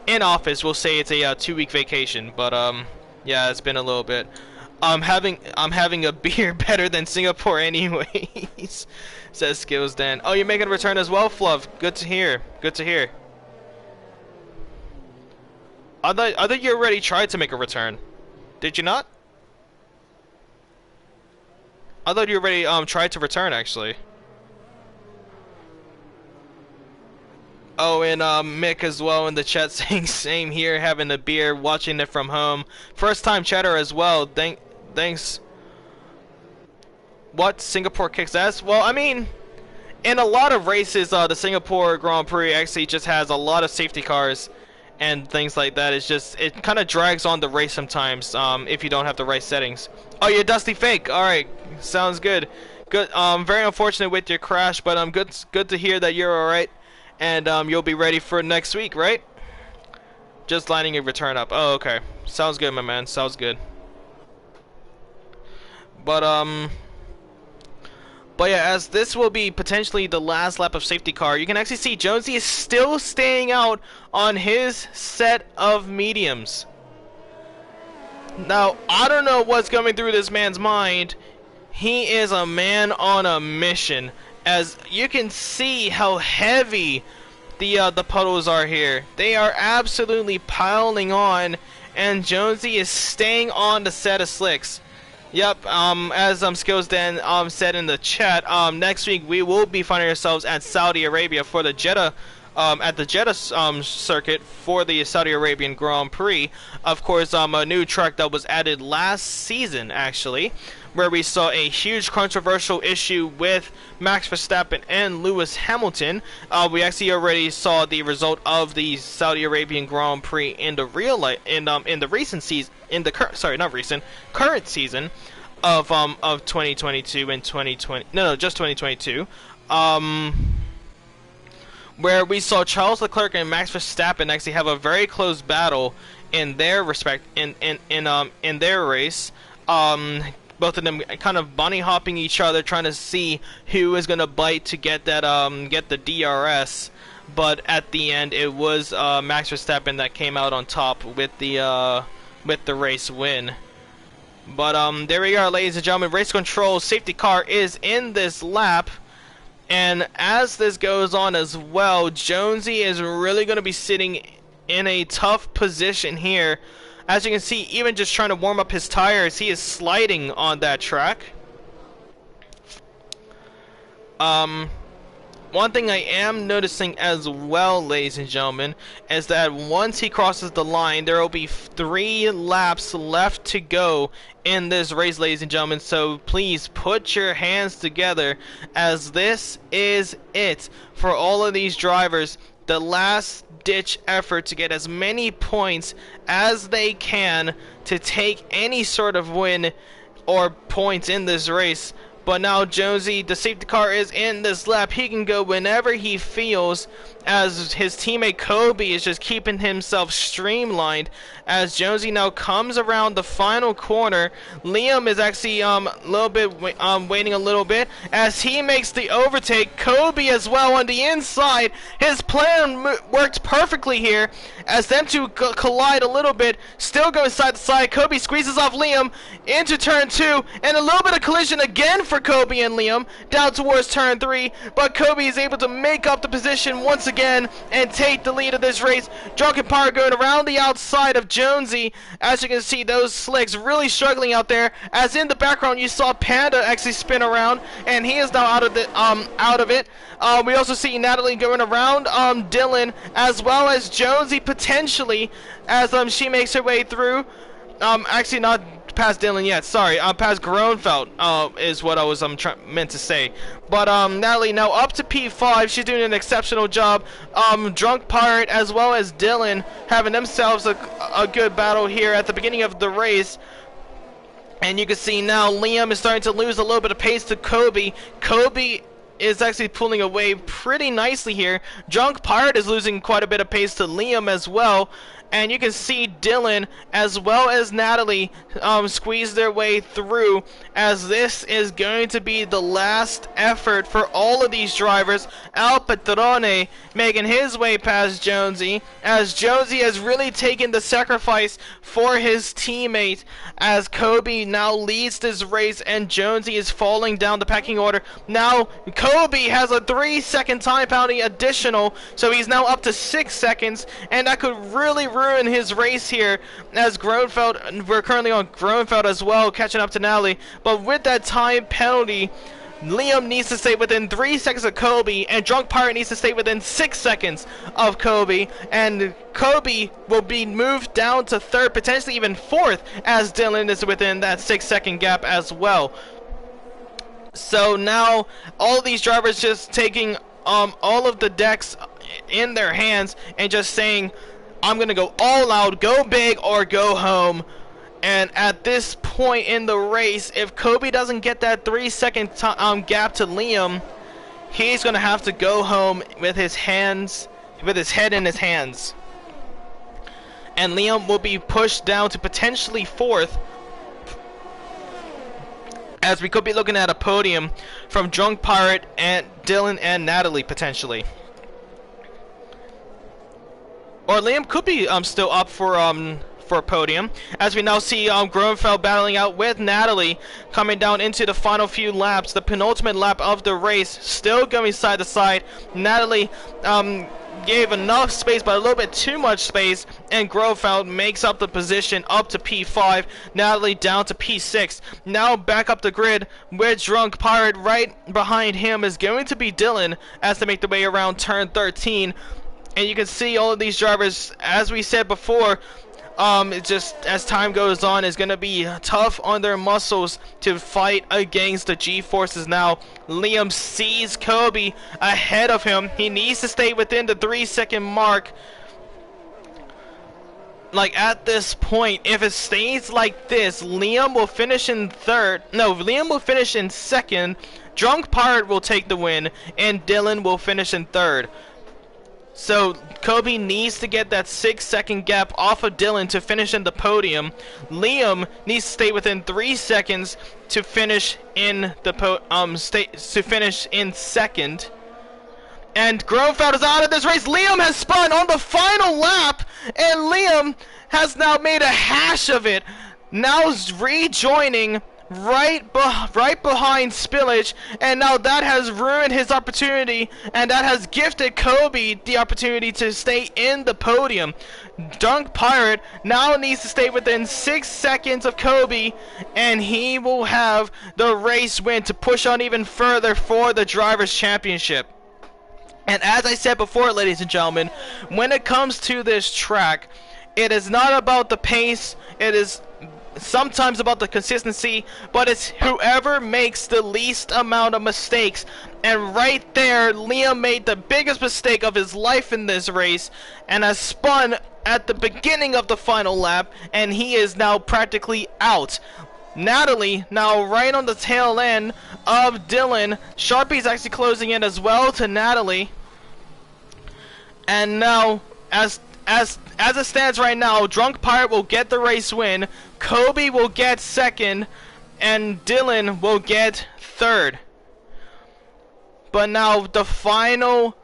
in office we'll say it's a 2-week vacation, but yeah, it's been a little bit. I'm having a beer better than Singapore anyways, says Skills Dan. Oh, you're making a return as well, Fluff. Good to hear. Good to hear. I thought you already tried to make a return. Did you not? I thought you already tried to return actually. Oh, and Mick as well in the chat saying same here, having a beer, watching it from home. First time chatter as well. Thanks. What? Singapore kicks ass? Well, I mean, in a lot of races, the Singapore Grand Prix actually just has a lot of safety cars and things like that. It's just, it kind of drags on the race sometimes if you don't have the right settings. Oh, you're Dusty Fake. All right, sounds good. Good. Very unfortunate with your crash, but good to hear that you're all right, and you'll be ready for next week, right? Just lining a return up. Oh, okay. Sounds good, my man. Sounds good. But yeah, as this will be potentially the last lap of safety car, you can actually see Jonesy is still staying out on his set of mediums. Now, I don't know what's going through this man's mind. He is a man on a mission. As you can see how heavy the puddles are here. They are absolutely piling on, and Jonesy is staying on the set of slicks. Yep, as Skills Dan said in the chat, next week we will be finding ourselves at Saudi Arabia for the Jeddah, at the Jeddah circuit for the Saudi Arabian Grand Prix. Of course, a new track that was added last season, actually, where we saw a huge controversial issue with Max Verstappen and Lewis Hamilton. We actually already saw the result of the Saudi Arabian Grand Prix in the in the recent season, in the current season of 2022 and 2020. No, just 2022. Where we saw Charles Leclerc and Max Verstappen actually have a very close battle in their in their race. Both of them kind of bunny hopping each other, trying to see who is gonna bite to get that get the DRS. But at the end, it was Max Verstappen that came out on top with the race win. But there we are, ladies and gentlemen. Race control safety car is in this lap. And as this goes on as well, Jonesy is really going to be sitting in a tough position here. As you can see, even just trying to warm up his tires, he is sliding on that track. One one thing I am noticing as well, ladies and gentlemen, is that once he crosses the line, there will be 3 laps left to go in this race, ladies and gentlemen. So please put your hands together, as this is it for all of these drivers. The last ditch effort to get as many points as they can to take any sort of win or points in this race. But now Jonesy, the safety car, is in this lap. He can go whenever he feels, as his teammate Kobe is just keeping himself streamlined. As Jonesy now comes around the final corner, Liam is actually waiting a little bit as he makes the overtake. Kobe as well on the inside. His plan worked perfectly here, as them two collide a little bit, still going side to side. Kobe squeezes off Liam into turn 2, and a little bit of collision again for Kobe and Liam down towards turn 3, but Kobe is able to make up the position once again and take the lead of this race. Drunken Power going around the outside of Jonesy. As you can see, those slicks really struggling out there, as in the background you saw Panda actually spin around, and he is now out of it. We also see Natalie going around Dylan, as well as Jonesy potentially, as she makes her way through. Actually not past Dylan yet, sorry, past Groenfeld is what I was meant to say. But Natalie now up to P5, she's doing an exceptional job. Drunk Pirate as well as Dylan having themselves a good battle here at the beginning of the race. And you can see now Liam is starting to lose a little bit of pace to Kobe. Kobe is actually pulling away pretty nicely here. Drunk Pirate is losing quite a bit of pace to Liam as well. And you can see Dylan as well as Natalie squeeze their way through, as this is going to be the last effort for all of these drivers. Al Patrone making his way past Jonesy, as Jonesy has really taken the sacrifice for his teammate, as Kobe now leads this race and Jonesy is falling down the pecking order. Now Kobe has a 3-second time penalty additional, so he's now up to 6 seconds, and that could really ruin his race here, as Groenfeld, we're currently on Groenfeld as well, catching up to Natalie. But with that time penalty, Liam needs to stay within 3 seconds of Kobe, and Drunk Pirate needs to stay within 6 seconds of Kobe, and Kobe will be moved down to 3rd, potentially even 4th, as Dylan is within that 6-second gap as well. So now all of these drivers just taking all of the decks in their hands and just saying, I'm gonna go all out, go big or go home. And at this point in the race, if Kobe doesn't get that 3-second gap to Liam, he's gonna have to go home with his head in his hands. And Liam will be pushed down to potentially 4th, as we could be looking at a podium from Drunk Pirate and Dylan and Natalie potentially. Or Liam could be still up for a podium, as we now see Groenfeld battling out with Natalie, coming down into the final few laps, the penultimate lap of the race, still going side to side. Natalie gave enough space, but a little bit too much space, and Groenfeld makes up the position up to P5, Natalie down to P6. Now back up the grid with Drunk Pirate. Right behind him is going to be Dylan, as they make their way around turn 13. And you can see all of these drivers, as we said before, just as time goes on, is going to be tough on their muscles to fight against the G-forces now. Liam sees Kobe ahead of him. He needs to stay within the 3-second mark. Like, at this point, if it stays like this, Liam will finish in 3rd. No, Liam will finish in 2nd. Drunk Pirate will take the win, and Dylan will finish in 3rd. So Kobe needs to get that 6-second gap off of Dylan to finish in the podium. Liam needs to stay within 3 seconds to finish in the finish in 2nd. And Groenfeld is out of this race. Liam has spun on the final lap, and Liam has now made a hash of it. Now rejoining right behind Spillage, and now that has ruined his opportunity, and that has gifted Kobe the opportunity to stay in the podium. Drunk Pirate now needs to stay within 6 seconds of Kobe, and he will have the race win to push on even further for the Drivers' Championship. And as I said before, ladies and gentlemen, when it comes to this track, it is not about the pace, it is sometimes about the consistency, but it's whoever makes the least amount of mistakes. And right there, Liam made the biggest mistake of his life in this race, and has spun at the beginning of the final lap, and he is now practically out. Natalie now right on the tail end of Dylan. Sharpie's actually closing in as well to Natalie. And now, as it stands right now, Drunk Pirate will get the race win, Kobe will get second, and Dylan will get third. But now the final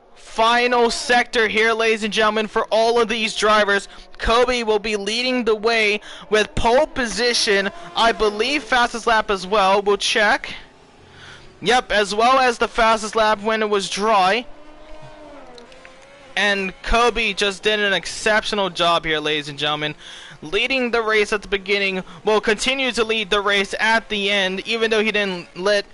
sector here, ladies and gentlemen, for all of these drivers. Kobe will be leading the way with pole position, I believe fastest lap as well. We'll check. Yep, as well as the fastest lap when it was dry. And Kobe just did an exceptional job here, ladies and gentlemen. Leading the race at the beginning, will continue to lead the race at the end, even though he didn't lead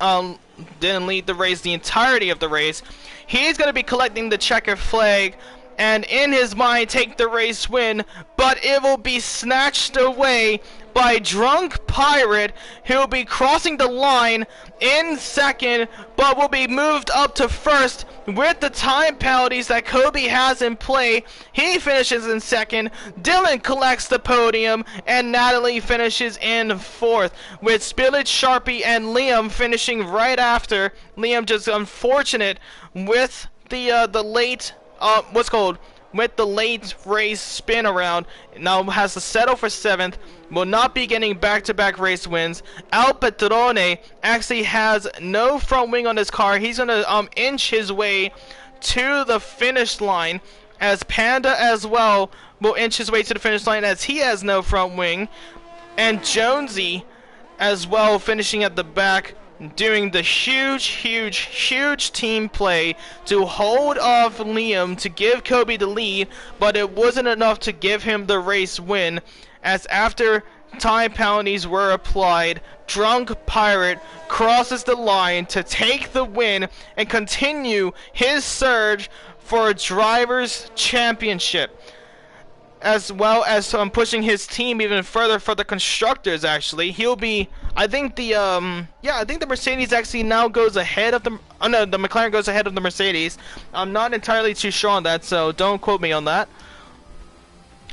the race the entirety of the race. He's going to be collecting the checker flag, and in his mind take the race win, but it will be snatched away by Drunk Pirate. He'll be crossing the line in second, but will be moved up to first with the time penalties that Kobe has in play. He finishes in second, Dylan collects the podium, and Natalie finishes in fourth, with Spillage, Sharpie, and Liam finishing right after. Liam just unfortunate with the late with the late race spin around. Now has to settle for 7th, will not be getting back-to-back race wins. Al Patrone actually has no front wing on his car. He's going to inch his way to the finish line, as Panda as well will inch his way to the finish line as he has no front wing. And Jonesy as well finishing at the back, doing the huge team play to hold off Liam to give Kobe the lead, but it wasn't enough to give him the race win, as after time penalties were applied, Drunk Pirate crosses the line to take the win and continue his surge for a Drivers' Championship, as well as pushing his team even further for the constructors. Actually, he'll be, I think the Mercedes actually now goes ahead of the the McLaren goes ahead of the Mercedes. I'm not entirely too sure on that, so don't quote me on that.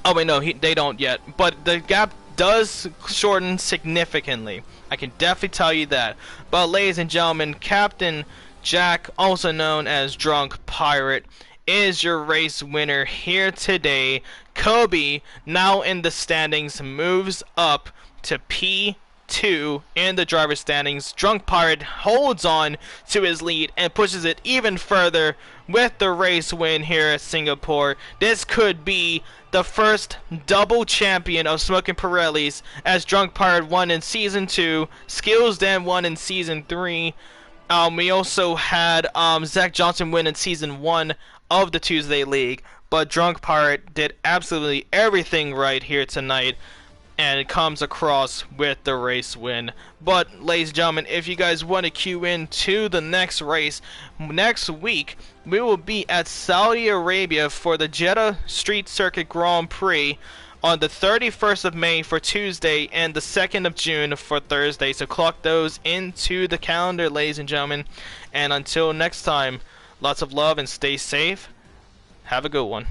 Oh wait, no, they don't yet, but the gap does shorten significantly. I can definitely tell you that. But ladies and gentlemen, Captain Jack, also known as Drunk Pirate, is your race winner here today. Kobe, now in the standings, moves up to P2 in the driver's standings. Drunk Pirate holds on to his lead and pushes it even further with the race win here at Singapore. This could be the first double champion of Smokin' Pirellis, as Drunk Pirate won in Season 2, Skills Dan won in Season 3. We also had Zach Johnson win in Season 1 of the Tuesday League, but Drunk Pirate did absolutely everything right here tonight, and it comes across with the race win. But ladies and gentlemen, if you guys want to queue in to the next race, next week we will be at Saudi Arabia for the Jeddah Street Circuit Grand Prix on the 31st of May for Tuesday and the 2nd of June for Thursday. So clock those into the calendar, ladies and gentlemen. And until next time, lots of love and stay safe. Have a good one.